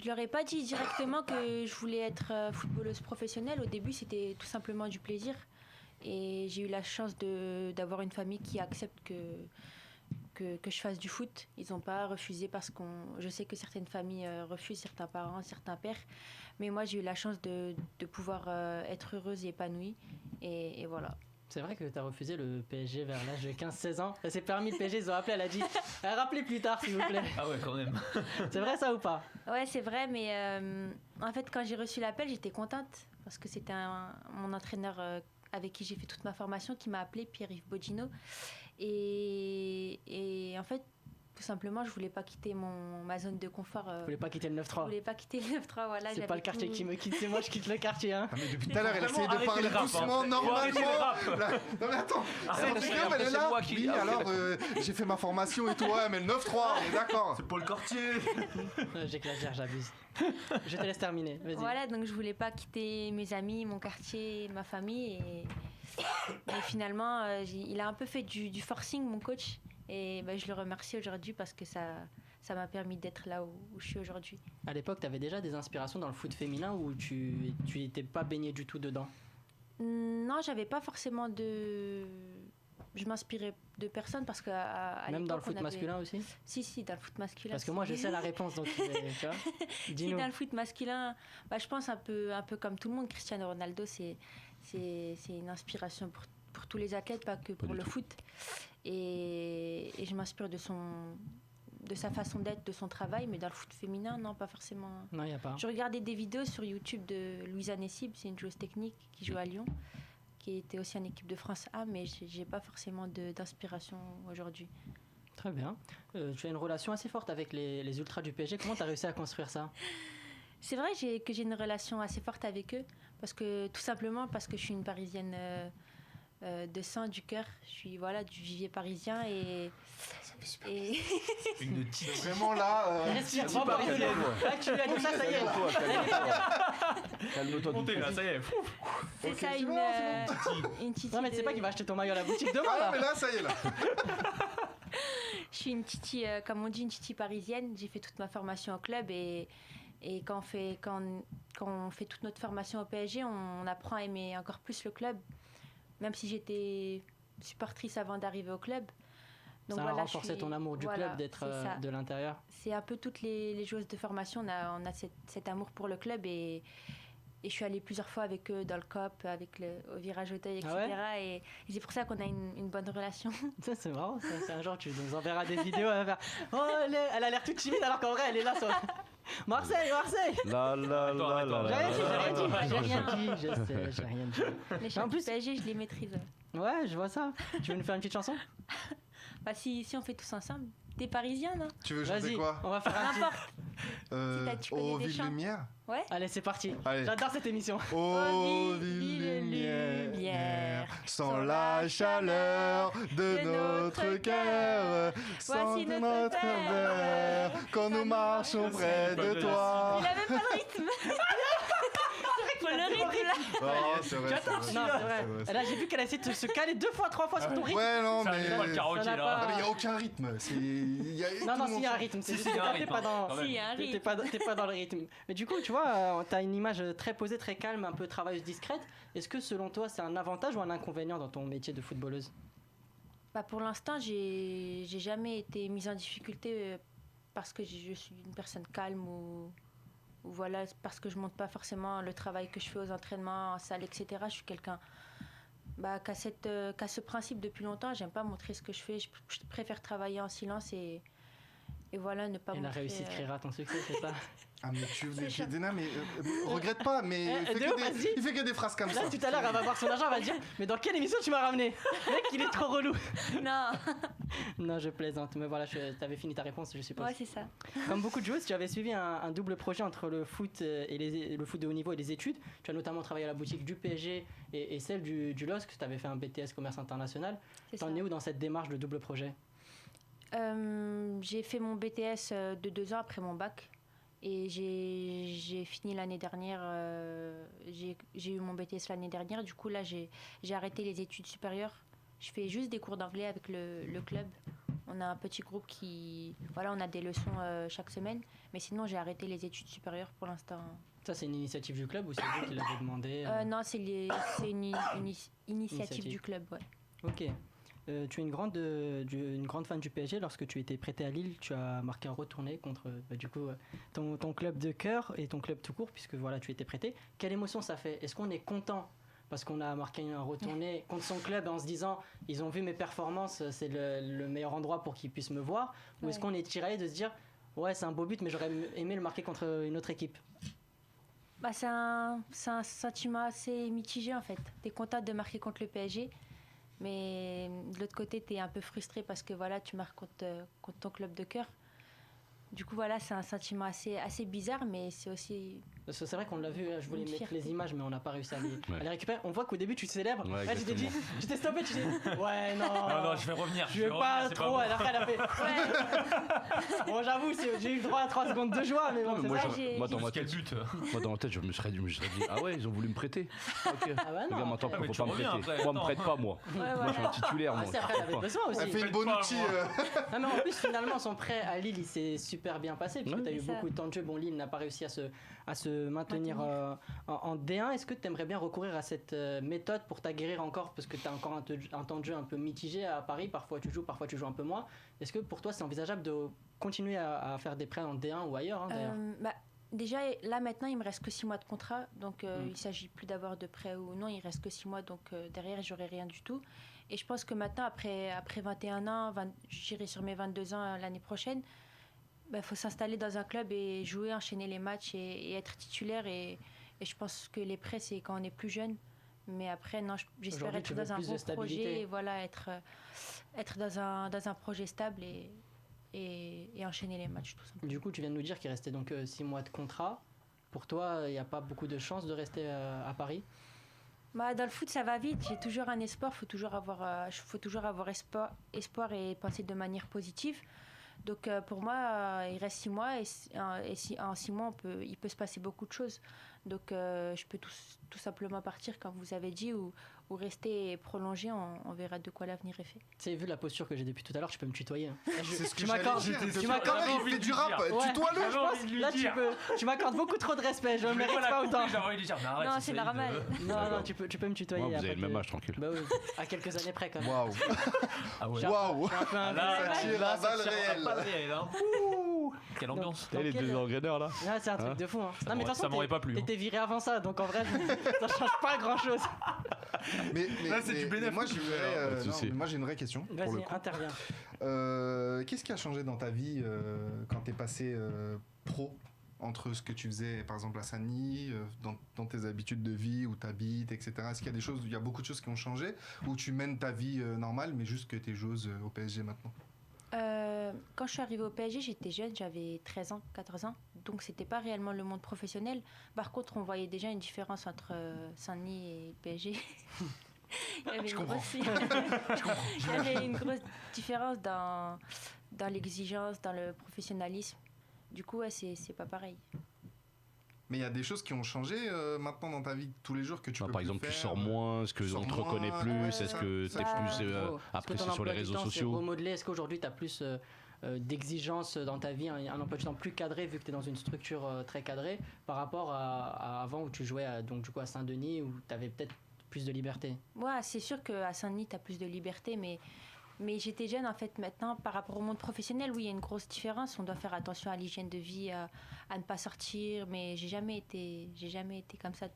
Je leur ai pas dit directement que je voulais être footballeuse professionnelle. Au début, c'était tout simplement du plaisir. Et j'ai eu la chance d'avoir une famille qui accepte que je fasse du foot. Ils n'ont pas refusé parce je sais que certaines familles refusent, certains parents, certains pères. Mais moi, j'ai eu la chance de pouvoir être heureuse et épanouie. Et voilà. C'est vrai que tu as refusé le PSG vers l'âge de 15-16 ans. Elle s'est permis le PSG, ils ont appelé, elle a dit rappelez plus tard s'il vous plaît. Ah ouais, quand même. C'est vrai ça ou pas? Ouais, c'est vrai, mais en fait, quand j'ai reçu l'appel, j'étais contente parce que c'était mon entraîneur avec qui j'ai fait toute ma formation qui m'a appelé, Pierre-Yves Bogino. Et en fait, tout simplement, je voulais pas quitter ma zone de confort. Je voulais pas quitter le 9-3. Je voulais pas quitter le 9-3, voilà. C'est pas le quartier qui me quitte, c'est moi je quitte le quartier. Hein. Ah mais depuis tout à l'heure, elle essaie de parler doucement, normalement. Non mais attends, elle est là. Oui, alors j'ai fait ma formation et tout, ouais, mais le 9-3, on est d'accord. C'est pas le quartier. J'exagère, j'abuse. Je te laisse terminer, vas-y. Voilà, donc je voulais pas quitter mes amis, mon quartier, ma famille. Mais finalement, il a un peu fait du forcing, mon coach. Et je le remercie aujourd'hui parce que ça m'a permis d'être là où je suis aujourd'hui. À l'époque, tu avais déjà des inspirations dans le foot féminin ou tu n'étais pas baigné du tout dedans? Non, j'avais pas forcément je m'inspirais de personne parce que même dans le foot masculin aussi? Si, dans le foot masculin. Parce que moi, je sais la réponse, donc tu vois. Dis-nous. Dans le foot masculin, je pense un peu comme tout le monde. Cristiano Ronaldo, c'est une inspiration pour tous les athlètes, pas que pour le foot. Et je m'inspire de sa façon d'être, de son travail, mais dans le foot féminin, non, pas forcément. Non, il n'y a pas. Je regardais des vidéos sur YouTube de Louisa Nessib, c'est une joueuse technique qui joue à Lyon, qui était aussi en équipe de France A, mais j'ai pas forcément d'inspiration aujourd'hui. Très bien. Tu as une relation assez forte avec les ultras du PSG. Comment tu as réussi à construire ça? C'est vrai que j'ai une relation assez forte avec eux, tout simplement parce que je suis une Parisienne de sang, du cœur. Je suis du vivier parisien et Une petite. Vraiment là. Respire, prends pas de lèvres. Là, tu lui as dit ça, ça y est. Calme-toi. Montez là, ça y est. c'est Ok, ça c'est une bon, une titi. Non, mais c'est pas qu'il va acheter ton maillot à la boutique demain, Ah là. mais là ça y est là. Je suis une titi, comme on dit, une titi parisienne. J'ai fait toute ma formation au club et quand on fait toute notre formation au PSG, on apprend à aimer encore plus le club, même si j'étais supportrice avant d'arriver au club. Donc Ça a voilà, renforcé ton amour du club d'être c'est ça. de l'intérieur. C'est un peu toutes les joueuses de formation, on a cet amour pour le club et je suis allée plusieurs fois avec eux dans le COP, au virage Auteuil, etc. Et c'est pour ça qu'on a une bonne relation. Ça, c'est marrant, ça. C'est un genre, tu nous enverras des vidéos, elle va faire oh, elle a l'air toute timide alors qu'en vrai, elle est là sur. Marseille. La la la la J'ai rien dit, J'ai rien dit, je sais, j'ai rien dit. Les chants En du plus- PSG, je les maîtrise. Ouais, je vois ça. Tu veux nous faire une petite chanson? Si on fait tous ensemble. T'es parisien, non? Tu veux chanter Vas-y, quoi? on va faire un petit. N'importe. tu connais Aux des villes chants. lumière. Ouais. Allez, c'est parti. Allez. J'adore cette émission. Aux villes lumière, sans la chaleur de notre cœur, sans voici notre notre terre. verre, quand nous marchons près de toi. Il a même pas le rythme. Faut le rythme là. Oh, c'est vrai. Non, c'est vrai. Là, j'ai vu qu'elle a essayé de se caler 2 fois, 3 fois sur ton rythme. Ouais, non, Ça mais. arrive pas le karaoké Ça n'a là. pas- Ah, mais il n'y a aucun rythme. C'est. Non, s'il y a un rythme, c'est Si, juste il y a un que t'es rythme, pas dans. quand même. Si, il y a un T'es rythme. pas dans le rythme. Mais du coup, tu vois, t'as une image très posée, très calme, un peu travailleuse, discrète. Est-ce que selon toi, c'est un avantage ou un inconvénient dans ton métier de footballeuse? Pour l'instant, j'ai jamais été mise en difficulté parce que je suis une personne calme ou voilà, parce que je montre pas forcément le travail que je fais aux entraînements, en salle, etc. Je suis quelqu'un qui a ce principe depuis longtemps. J'aime pas montrer ce que je fais. Je préfère travailler en silence et voilà, ne pas Elle a montrer. réussi à créer à ton succès, c'est ça? Ah, mais tu C'est chaud. Dena, mais regrette pas, mais il fait que des phrases comme Là, ça. tout à l'heure, elle va voir son agent, elle va dire mais dans quelle émission tu m'as ramené? Mec, il est trop relou. Non, Non, je plaisante, mais voilà, t'avais fini ta réponse, je suppose. ouais, c'est ça. Comme beaucoup de joueuses, tu avais suivi un double projet entre le foot et le foot de haut niveau et les études. Tu as notamment travaillé à la boutique du PSG et celle du LOSC. Tu avais fait un BTS commerce international. C'est T'en ça. es où dans cette démarche de double projet? J'ai fait mon BTS de 2 ans après mon bac et j'ai fini l'année dernière. J'ai eu mon BTS l'année dernière. Du coup, là, j'ai arrêté les études supérieures. Je fais juste des cours d'anglais avec le club. On a un petit groupe on a des leçons chaque semaine. Mais sinon, j'ai arrêté les études supérieures pour l'instant. Ça, c'est une initiative du club ou c'est vous qui l'avez demandé Non, c'est une initiative du club, ouais. Ok. Tu es une grande fan du PSG. Lorsque tu étais prêté à Lille, tu as marqué un retourné contre ton club de cœur et ton club tout court, puisque voilà, tu étais prêté. Quelle émotion ça fait? Est-ce qu'on est content parce qu'on a marqué un retourné contre son club en se disant ils ont vu mes performances, c'est le meilleur endroit pour qu'ils puissent me voir? Ou est-ce Ouais. qu'on est tiraillé de se dire ouais, c'est un beau but, mais j'aurais aimé le marquer contre une autre équipe? C'est un sentiment assez mitigé en fait. T'es contente de marquer contre le PSG, mais de l'autre côté, t'es un peu frustré parce que voilà, tu marques contre ton club de cœur. Du coup, voilà, c'est un sentiment assez bizarre, mais c'est aussi. Parce que c'est vrai qu'on l'a vu, je voulais Une mettre fierté. les images, mais on n'a pas réussi à les Ouais. récupérer. On voit qu'au début, tu célèbres. Ouais, Là, j'étais dit, exactement. j'étais stoppé, tu dis ouais, non. Non, je vais revenir. Je vais pas c'est trop. bon. Et après, elle a fait ouais. Bon, j'avoue, j'ai eu le droit à 3 secondes de joie, mais bon, Non, mais c'est moi, ça. moi, dans ma Quel tête, but moi, dans ma tête, je me serais dit ah ouais, ils ont voulu me prêter. Ok. Ah bah non. Les gars, maintenant, après- mais faut tu pas me reviens prêter. après, Moi, me attends. prête pas, moi. Ouais, Moi, je voilà. suis un titulaire, Ah, moi. c'est après, elle avait besoin aussi. Elle fait une Faites bonne pas, outil. moi. Non, mais en plus, finalement, son prêt à Lille, il s'est super bien passé, parce que Ouais. tu as eu C'est ça. beaucoup de temps de jeu. Bon, Lille n'a pas réussi à se maintenir en D1. Est-ce que tu aimerais bien recourir à cette méthode pour t'aguerrir encore, parce que tu as encore un temps de jeu un peu mitigé à Paris, parfois tu joues un peu moins. Est-ce que pour toi, c'est envisageable de continuer à faire des prêts en D1 ou ailleurs, hein, d'ailleurs? Déjà, là maintenant, il me reste que 6 mois de contrat, donc il s'agit plus d'avoir de prêt ou non, il reste que 6 mois, donc derrière, j'aurai rien du tout. Et je pense que maintenant, après 21 ans, j'irai sur mes 22 ans l'année prochaine, faut s'installer dans un club et jouer, enchaîner les matchs et être titulaire. Et je pense que les prêts, c'est quand on est plus jeune. Mais après, non, j'espère Aujourd'hui, être tu dans veux un plus de bon stabilité. projet et voilà, être dans un projet stable et enchaîner les matchs, tout simplement. Du coup, tu viens de nous dire qu'il restait donc 6 mois de contrat. Pour toi, il n'y a pas beaucoup de chances de rester à Paris? Bah, dans le foot, ça va vite. J'ai toujours un espoir. Faut toujours avoir espoir et penser de manière positive. Donc pour moi, il reste 6 mois et en 6 mois, il peut se passer beaucoup de choses. Donc je peux tout simplement partir, comme vous avez dit, ou rester et prolonger. On verra de quoi l'avenir est fait. Tu sais, vu la posture que j'ai depuis tout à l'heure, tu peux me tutoyer. Hein. C'est ce que tu j'allais m'accordes. dire. Tu m'accordes. Il fait du rap. Ouais. Tutoie-le. Je pense, là, tu m'accordes beaucoup trop de respect. Je ne mérite pas autant. Non, c'est normal. Non, tu peux me tutoyer. Moi, vous avez après le même que- âge, tranquille. Bah oui, à quelques années près quand même. Waouh. Ah ouais. Waouh. Je suis un peu un Là, tire la balle réelle. Hein. Quelle ambiance. Les deux engraineurs là. Ouais, c'est un truc de fou. Hein. Non, mais de toute façon, ça m'aurait pas plu. T'étais viré avant ça, donc en vrai, ça change pas grand chose. Mais Là, c'est du bénéfice. moi, Pas de souci. moi, j'ai une vraie question. Pour le Vas-y, coup. interviens. Qu'est-ce qui a changé dans ta vie quand t'es passé pro entre ce que tu faisais par exemple à Saint-Denis, dans tes habitudes de vie, où t'habites, etc. Est-ce qu'il y a il y a beaucoup de choses qui ont changé, ou tu mènes ta vie normale, mais juste que t'es joueuse au PSG maintenant? Quand je suis arrivée au PSG, j'étais jeune, j'avais 13 ans, 14 ans. Donc c'était pas réellement le monde professionnel. Par contre, on voyait déjà une différence entre Saint-Denis et le PSG. Il y avait il y avait une grosse différence dans l'exigence, dans le professionnalisme. Du coup, ouais, c'est pas pareil. Mais il y a des choses qui ont changé maintenant dans ta vie de tous les jours que tu peux Par plus exemple, tu faire, sors moins, est-ce tu sors qu'on te reconnaît moins, plus, ouais, est-ce que ça, t'es ça, plus Est-ce que apprécié ton sur les emploi du réseaux temps s'est sociaux? remodelé? Est-ce qu'aujourd'hui, tu as plus d'exigences dans ta vie, un emploi du temps plus cadré, vu que tu es dans une structure très cadrée, par rapport à avant où tu jouais donc, du coup, à Saint-Denis, où tu avais peut-être plus de liberté? Ouais, c'est sûr qu'à Saint-Denis, tu as plus de liberté, mais j'étais jeune en fait. Maintenant, par rapport au monde professionnel, oui, il y a une grosse différence. On doit faire attention à l'hygiène de vie, à ne pas sortir, mais j'ai jamais été comme ça.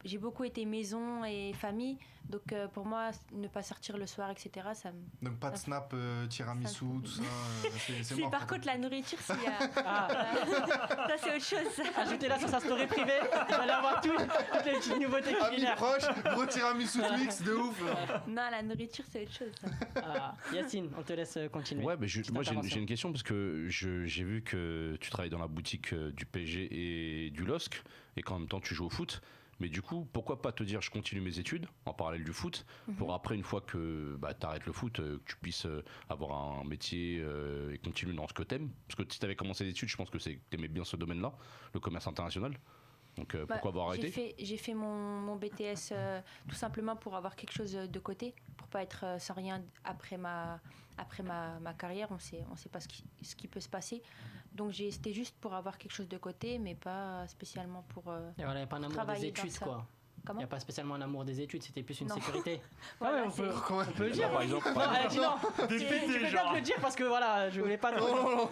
J'ai beaucoup été maison et famille, donc pour moi, ne pas sortir le soir, etc., ça me... Donc pas de snap, tiramisu, tout ça, c'est Si, mort. par contre, la nourriture, s'il y a... ça, c'est autre chose. Ça. Ajoutez-la sur sa story privée, vous allez avoir toutes les petites nouveautés Amis culinaires. proches, gros tiramisu Twix, de ouf. Non, la nourriture, c'est autre chose. Ça. Yacine, on te laisse continuer. Ouais, mais Petite moi j'ai intervention. une question parce que j'ai vu que tu travailles dans la boutique du PSG et du LOSC et qu'en même temps tu joues au foot. Mais du coup, pourquoi pas te dire je continue mes études en parallèle du foot pour après, une fois que tu arrêtes le foot, que tu puisses avoir un métier et continuer dans ce que t'aimes. Parce que si tu avais commencé les études, je pense que t'aimais bien ce domaine-là, le commerce international. Donc pourquoi avoir arrêté? J'ai fait mon BTS tout simplement pour avoir quelque chose de côté, pour pas être sans rien après ma carrière. On sait pas ce qui peut se passer. Donc c'était juste pour avoir quelque chose de côté, mais pas spécialement pour Et voilà, il n'y a pas un amour des travailler dans études, ça. quoi. Il Comment? n'y a pas spécialement un amour des études, c'était plus une Non. sécurité. Voilà, on c'est- peut le dire. Par exemple, Non, elle a dit non. Tu peux bien te le dire parce que voilà, je voulais pas trop.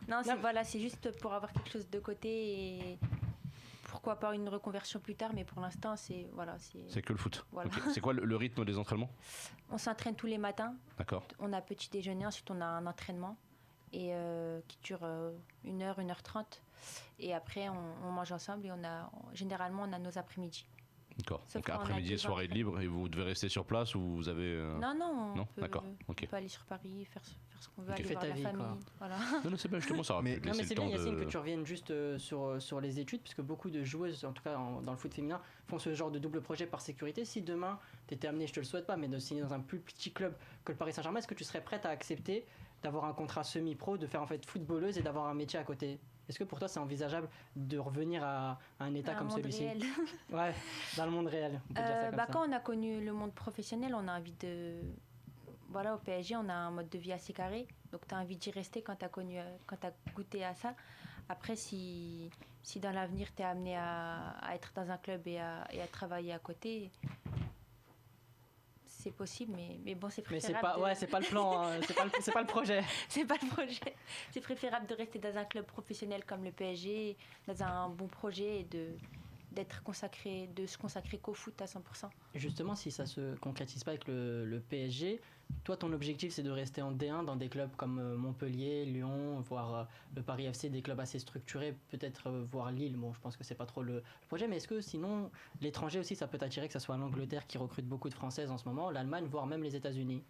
Non, c'est juste pour avoir quelque chose de côté et pourquoi pas une reconversion plus tard, mais pour l'instant, c'est C'est que le foot. Voilà. Ok. C'est quoi le rythme des entraînements? On s'entraîne tous les matins. D'accord. On a petit déjeuner, ensuite on a un entraînement et qui dure 1h, 1h30. Et après, on mange ensemble et généralement, on a nos après-midi. D'accord. Sauf Donc quand on a après-midi et deux soirée enfants. libre et vous devez rester sur place ou vous avez. Non, Non, d'accord. on Ok. peut aller sur Paris, faire ce qu'on veut, Tu aller fais voir ta la vie, famille. quoi. Voilà. Non, c'est bien justement ça. Mais- Non, mais c'est bien, Yacine, que tu reviennes juste sur les études, puisque beaucoup de joueuses, en tout cas dans le foot féminin, font ce genre de double projet par sécurité. Si demain, tu étais amené, je te le souhaite pas, mais de signer dans un plus petit club que le Paris Saint-Germain, est-ce que tu serais prête à accepter d'avoir un contrat semi-pro, de faire en fait footballeuse et d'avoir un métier à côté? Est-ce que pour toi, c'est envisageable de revenir à un état Un comme monde celui-ci? réel. Ouais, dans le monde réel. On peut dire ça comme ça. Quand on a connu le monde professionnel, on a envie de... Voilà, au PSG, on a un mode de vie assez carré. Donc, tu as envie d'y rester quand tu as goûté à ça. Après, si dans l'avenir, tu es amené à être dans un club et à travailler à côté, c'est possible, mais bon, c'est Mais préférable. c'est pas le plan, hein, c'est pas le projet. C'est pas le projet. C'est préférable de rester dans un club professionnel comme le PSG, dans un bon projet et de se consacrer qu'au foot à 100%. Justement, si ça se concrétise pas avec le PSG, toi, ton objectif, c'est de rester en D1 dans des clubs comme Montpellier, Lyon, voire le Paris FC, des clubs assez structurés, peut-être voir Lille. Bon, je pense que c'est pas trop le projet, mais est-ce que sinon, l'étranger aussi, ça peut t'attirer, que ce soit l'Angleterre qui recrute beaucoup de Françaises en ce moment, l'Allemagne, voire même les États-Unis?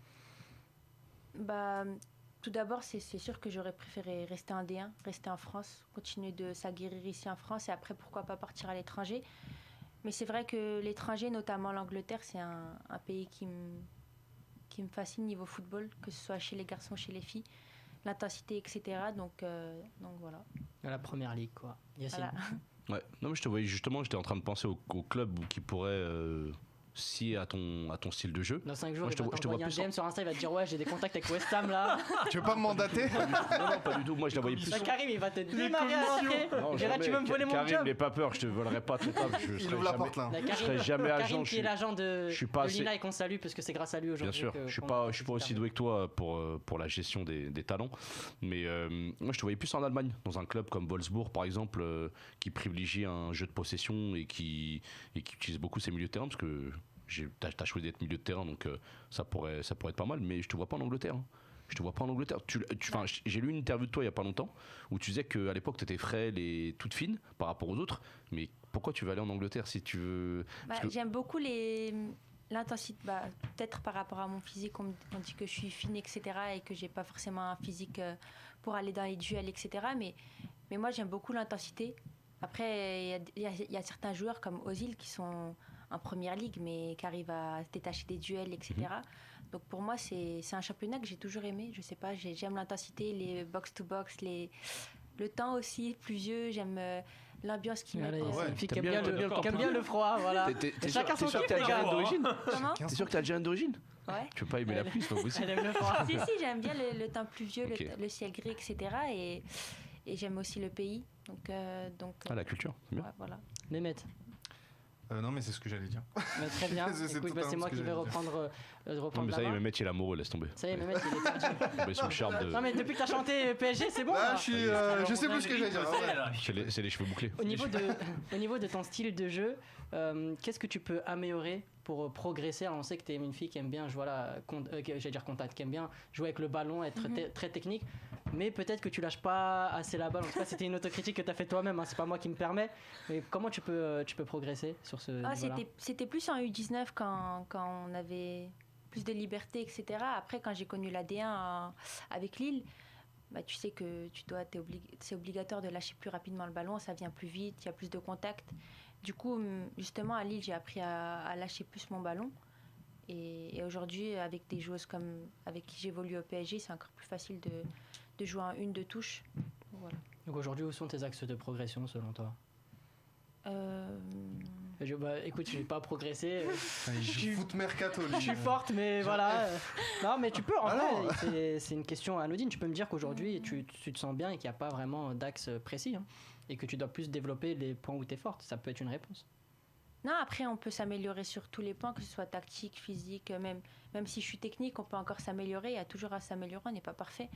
Tout d'abord, c'est sûr que j'aurais préféré rester en D1, rester en France, continuer de s'aguerrir ici en France et après, pourquoi pas partir à l'étranger. Mais c'est vrai que l'étranger, notamment l'Angleterre, c'est un pays qui me fascine niveau football, que ce soit chez les garçons, chez les filles, l'intensité, etc. Donc voilà. La première ligue, quoi. Yacine. Voilà. Ouais. Non, mais je te voyais justement, j'étais en train de penser au club qui pourrait scier à ton style de jeu. Dans 5 jours, Moi, il va t'envoyer un DM sur Insta, il va te dire ouais, j'ai des contacts avec West Ham là. Tu veux pas me mandater? Non, pas du tout. Moi, je la voyais plus. Karim, il va te démarrer à l'entrée. Non, Il dira, tu veux me voler mon Karim, job? n'aie pas peur, je te volerai pas ton table. Il ouvre la porte là. Je serai jamais Karim agent. qui est l'agent de je suis pas assez- Lina et qu'on salue parce que c'est grâce à lui aujourd'hui. Bien sûr, je suis pas aussi doué que toi pour la gestion des talents. Mais moi, je te voyais plus en Allemagne, dans un club comme Wolfsburg, par exemple, qui privilégie un jeu de possession et qui utilise beaucoup ses milieux de terrain, parce que t'as choisi d'être milieu de terrain, donc ça pourrait être pas mal. Mais je te vois pas en Angleterre. Hein. Je te vois pas en Angleterre. J'ai lu une interview de toi il y a pas longtemps où tu disais qu'à l'époque, tu étais frêle et toute fine par rapport aux autres. Mais pourquoi tu veux aller en Angleterre si tu veux J'aime beaucoup l'intensité, peut-être par rapport à mon physique, on dit que je suis fine, etc. et que j'ai pas forcément un physique pour aller dans les duels, etc. Mais moi, j'aime beaucoup l'intensité. Après, il y a certains joueurs comme Ozil qui sont en première ligue, mais qui arrivent à se détacher des duels, etc. Donc pour moi, c'est un championnat que j'ai toujours aimé. Je sais pas, j'aime l'intensité, les box-to-box, le temps aussi plusieux, j'aime l'ambiance qui met. Une fille qui aime bien le froid, voilà. Chacun son kiff, que les t'as gars. d'origine? Comment? T'es sûr que t'as déjà d'origine? Ouais. Tu peux pas aimer la pluie, c'est pas possible. Elle aime le froid. Si, j'aime bien le temps pluvieux, Ok. le ciel gris, etc. Et j'aime aussi le pays. Donc La culture, c'est bien. ouais, voilà. Mehmet. Non, mais c'est ce que j'allais dire. Mais très bien. C'est Écoute, totalement c'est moi ce que qui vais j'allais dire. reprendre Non, mais ça y est, la main. Mehmet, il est amoureux, laisse tomber. Ça y est, Mehmet, il est perdu. Tombé sous le charme de. Non, mais depuis que t'as chanté PSG, c'est bon. Là, là. je sais plus ce que j'allais dire. C'est les cheveux bouclés. Au niveau de ton style de jeu, qu'est-ce que tu peux améliorer pour progresser? Alors, on sait que tu es une fille qui aime bien jouer contact, qui aime bien jouer avec le ballon, être très technique, mais peut-être que tu lâches pas assez la balle. En tout cas, c'était une autocritique que tu as fait toi-même, hein, c'est pas moi qui me permets. Mais comment tu peux progresser sur ce niveau-là? C'était plus en U19 quand on avait plus de liberté, etc. Après, quand j'ai connu la D1 avec Lille, tu sais que c'est obligatoire de lâcher plus rapidement le ballon, ça vient plus vite, il y a plus de contact. Du coup, justement, à Lille, j'ai appris à lâcher plus mon ballon. Et aujourd'hui, avec des joueuses avec qui j'évolue au PSG, c'est encore plus facile de jouer en une, deux touches. Voilà. Donc aujourd'hui, où sont tes axes de progression selon toi? Écoute, je n'ai pas progressé. Je suis foot mercato. Je suis forte, mais voilà. Non, mais tu peux, en vrai, c'est une question anodine. Tu peux me dire qu'aujourd'hui, tu te sens bien et qu'il n'y a pas vraiment d'axe précis. Hein, et que tu dois plus développer les points où tu es forte. Ça peut être une réponse. Non, après, on peut s'améliorer sur tous les points, que ce soit tactique, physique, même si je suis technique, on peut encore s'améliorer. Il y a toujours à s'améliorer, on n'est pas parfait.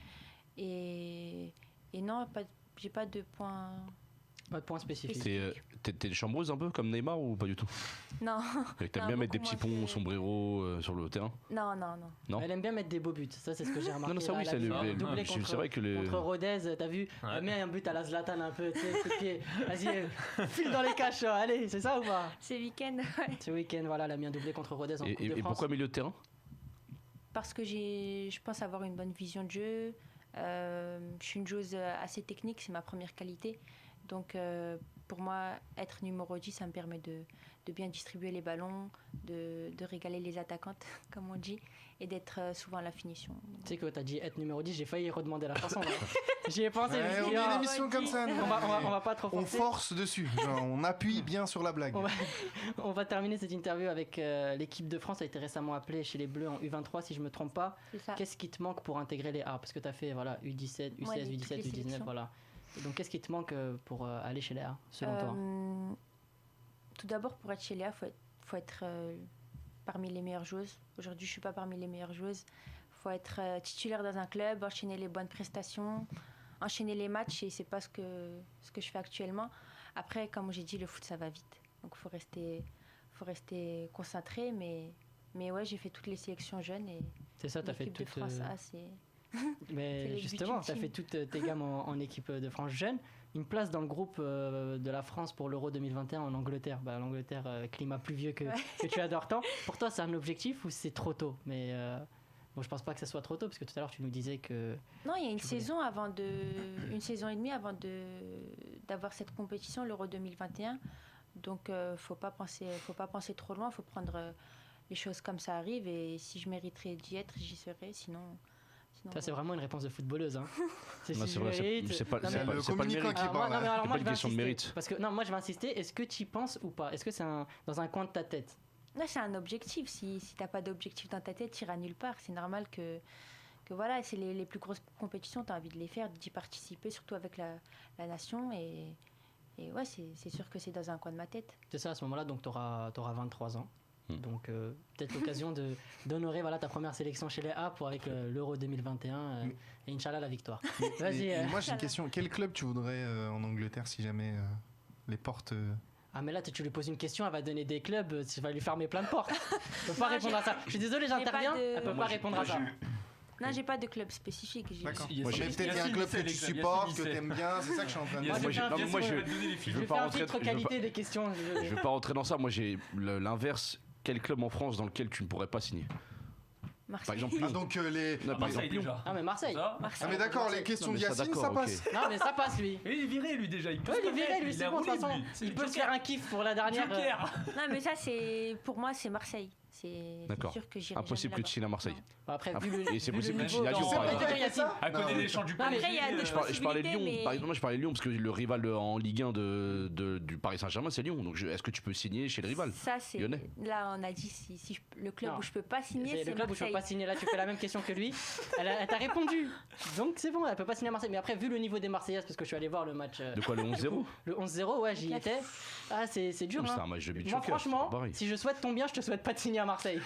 Et non, j'ai pas de points... Pas de points spécifiques. T'es chambreuse un peu comme Neymar ou pas du tout? Non. T'aimes bien mettre des petits ponts, sombrero sur le terrain? Non. Elle aime bien mettre des beaux buts, ça c'est ce que j'ai remarqué. Non, ça oui, c'est vrai que contre Rodez, t'as vu, elle met un but à la Zlatan un peu, tu sais, coup de pied. Vas-y, file dans les caches, allez, c'est ça ou pas? Ce week-end, ouais. Ce week-end, voilà, elle a mis un doublé contre Rodez en Coupe de France. Et pourquoi milieu de terrain? Parce que je pense avoir une bonne vision de jeu. Je suis une joueuse assez technique, c'est ma première qualité. Donc pour moi, être numéro 10, ça me permet de bien distribuer les ballons, de régaler les attaquantes, comme on dit, et d'être souvent à la finition. Tu sais que tu as dit être numéro 10, j'ai failli redemander la façon. J'y ai pensé. Ouais, on met une émission comme ça. On va pas trop forcer. On force dessus, genre, on appuie bien sur la blague. On va terminer cette interview avec l'équipe de France. A été récemment appelée chez les Bleus en U23, si je me trompe pas. Qu'est-ce qui te manque pour intégrer les A? Parce que tu as fait voilà, U17, U16, ouais, U17, U19, voilà. Et donc qu'est-ce qui te manque pour aller chez les A, selon toi? Tout d'abord, pour être chez les A, faut être parmi les meilleures joueuses. Aujourd'hui, je ne suis pas parmi les meilleures joueuses. Il faut être titulaire dans un club, enchaîner les bonnes prestations, enchaîner les matchs, et c'est pas ce que je fais actuellement. Après, comme j'ai dit, le foot, ça va vite. Donc il faut rester concentré, mais ouais, j'ai fait toutes les sélections jeunes. Et c'est ça, tu as fait toute... de France A, c'est... Mais justement, tu as fait toutes tes gammes en équipe de France jeune. Une place dans le groupe de la France pour l'Euro 2021 en Angleterre. L'Angleterre, climat pluvieux que tu adores tant. Pour toi, c'est un objectif ou c'est trop tôt? Mais bon, je pense pas que ça soit trop tôt, parce que tout à l'heure, tu nous disais que... Non, il y a une saison et demie avant d'avoir cette compétition, l'Euro 2021. Donc, faut pas penser trop loin, faut prendre les choses comme ça arrive. Et si je mériterais d'y être, j'y serai. Sinon Ça, c'est vraiment une réponse de footballeuse. Hein. C'est vrai, c'est pas le le communicant mérite. qui parle. C'est pas une question de mérite. Parce que moi, je vais insister. Est-ce que tu y penses ou pas? Est-ce que c'est dans un coin de ta tête? Là, c'est un objectif. Si t'as pas d'objectif dans ta tête, tu iras nulle part. C'est normal que voilà, c'est les plus grosses compétitions, tu as envie de les faire, d'y participer, surtout avec la nation. Et ouais, c'est sûr que c'est dans un coin de ma tête. C'est ça, à ce moment-là, donc tu auras 23 ans. Donc peut-être l'occasion d'honorer ta première sélection chez les A avec l'Euro 2021 et Inch'Allah la victoire. Vas-y. Moi j'ai une question, quel club tu voudrais en Angleterre si jamais les portes... Ah mais là tu lui poses une question, elle va donner des clubs, tu vas lui fermer plein de portes. Elle peut pas répondre à ça. Je suis désolé, j'interviens, elle peut pas répondre à ça. Non, j'ai pas de club spécifique. D'accord. Moi, peut-être il y a un club que tu supportes, que t'aimes bien, c'est ça que je suis en train de dire. Moi, je veux pas rentrer. Je veux pas rentrer dans ça. Moi, j'ai l'inverse. Quel club en France dans lequel tu ne pourrais pas signer? Marseille. Par exemple, Lyon. Donc les. Marseille déjà. Ah mais Marseille. Ah mais d'accord, les questions de Yacine, ça passe. Non mais ça passe lui. Il est viré lui déjà. Il est viré lui, c'est bon de toute façon. Il peut se faire un kiff pour la dernière. Non mais ça pour moi c'est Marseille. C'est sûr que j'irai. Impossible que tu signes à Marseille. Après vu le. Et c'est possible que tu signes à Lyon. À côté des champs du PSG. Je parlais de Lyon. Par exemple, je parlais de Lyon parce que le rival en Ligue 1 du Paris Saint-Germain, c'est Lyon. Donc est-ce que tu peux signer chez le rival? Ça c'est. Lyonnais. Là on a dit si le club où je peux pas signer, c'est le club où je peux pas signer. Là tu fais la même question que lui. Elle t'a répondu. Donc c'est bon, elle peut pas signer à Marseille. Mais après vu le niveau des Marseillaises, parce que je suis allé voir le match. De quoi, le 11-0? Le 11-0, ouais, j'y étais. Ah c'est dur. C'est un match de beach Moi soccer. franchement, si je souhaite ton bien, je te souhaite pas de signer à Marseille.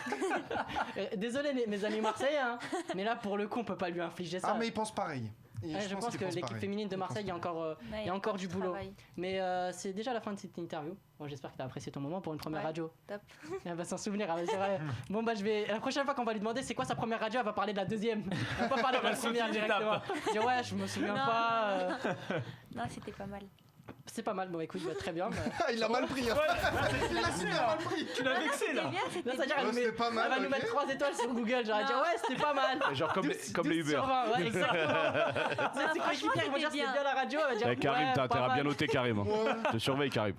Désolé mes amis marseillais, hein, mais là pour le coup on peut pas lui infliger ça. Ah mais ils pensent pareil. Je pense que l'équipe féminine de Marseille, il y a encore du boulot. Mais c'est déjà la fin de cette interview. Bon, j'espère que tu as apprécié ton moment pour une première radio. Top. Elle va s'en souvenir. Bon, la prochaine fois qu'on va lui demander c'est quoi sa première radio, elle va parler de la deuxième. Elle va pas parler de la première directement. Dire ouais, je me souviens pas. Non, c'était pas mal. C'est pas mal, bon écoute, très bien. Il l'a mal pris. Il a mal pris. Tu l'as vexé là. C'est-à-dire elle va nous mettre 3 étoiles sur Google. J'aurais dit ouais, c'était pas mal. Genre comme les Uber. Ouais, exactement. C'est coéquipiers qui vont dire c'est bien la radio. Elle va dire Karim, t'as intérêt à bien noter Karim. Je te surveille Karim.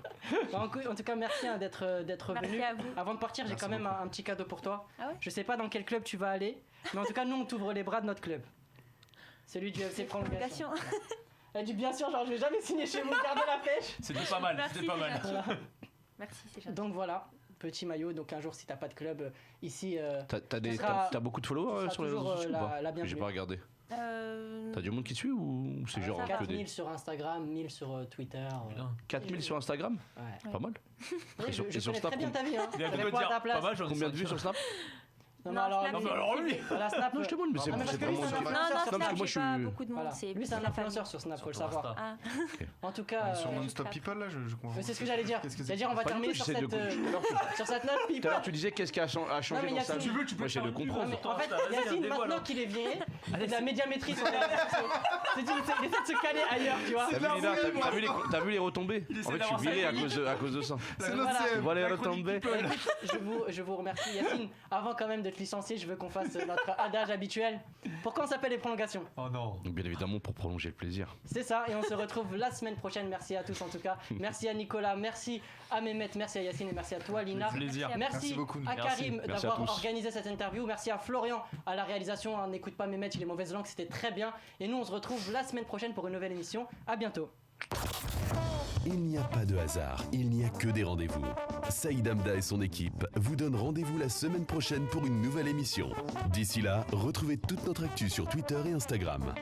En tout cas, merci d'être venu. Avant de partir, j'ai quand même un petit cadeau pour toi. Je sais pas dans quel club tu vas aller, mais en tout cas, nous on t'ouvre les bras de notre club. Celui du FC Prolongation. Elle dit bien sûr, genre je vais jamais signer chez vous, gardez la pêche. C'était pas mal, c'était pas mal. Voilà. Merci, c'est gentil. Donc voilà, petit maillot. Donc un jour, si t'as pas de club ici, t'as beaucoup de followers sur les réseaux sociaux ou pas? J'ai pas regardé. T'as du monde qui suit ou c'est genre 4000 sur Instagram, 1000 sur Twitter. 4000 sur Instagram? Ouais. Pas mal. Et sur Snap, très bien ta vie. Hein. Combien de vues sur Snap? Non, alors lui la Snap. Non, je te demande, mais c'est vraiment. Snap, j'ai pas beaucoup de monde. Lui, c'est un influenceur sur Snap, faut le savoir. En tout cas. Sur Non-Stop People, là, je comprends. C'est ce que j'allais dire. C'est-à-dire, on va terminer sur cette note People. Tout à l'heure, tu disais qu'est-ce qui a changé dans ça. Moi, j'essaie de comprendre. En fait, Yacine, maintenant qu'il est vieillet, il a de la médiamétrie sur les réseaux sociaux. Il essaie de se caler ailleurs, tu vois. T'as vu les retombées? En fait, je suis viré à cause de ça. C'est notre CM. Voilà les retombées. Je vous remercie, Yacine. Avant quand même de te licencier, je veux qu'on fasse notre adage habituel. Pourquoi on s'appelle les prolongations? Oh non. Donc bien évidemment pour prolonger le plaisir. C'est ça, et on se retrouve la semaine prochaine. Merci à tous en tout cas. Merci à Nicolas, merci à Mehmet, merci à Yacine et merci à toi Lina. Merci à Karim d'avoir organisé cette interview. Merci à Florian à la réalisation. On n'écoute pas Mehmet, il est mauvaise langue, c'était très bien. Et nous on se retrouve la semaine prochaine pour une nouvelle émission. À bientôt. Il n'y a pas de hasard, il n'y a que des rendez-vous. Saïd Hamda et son équipe vous donnent rendez-vous la semaine prochaine pour une nouvelle émission. D'ici là, retrouvez toute notre actu sur Twitter et Instagram.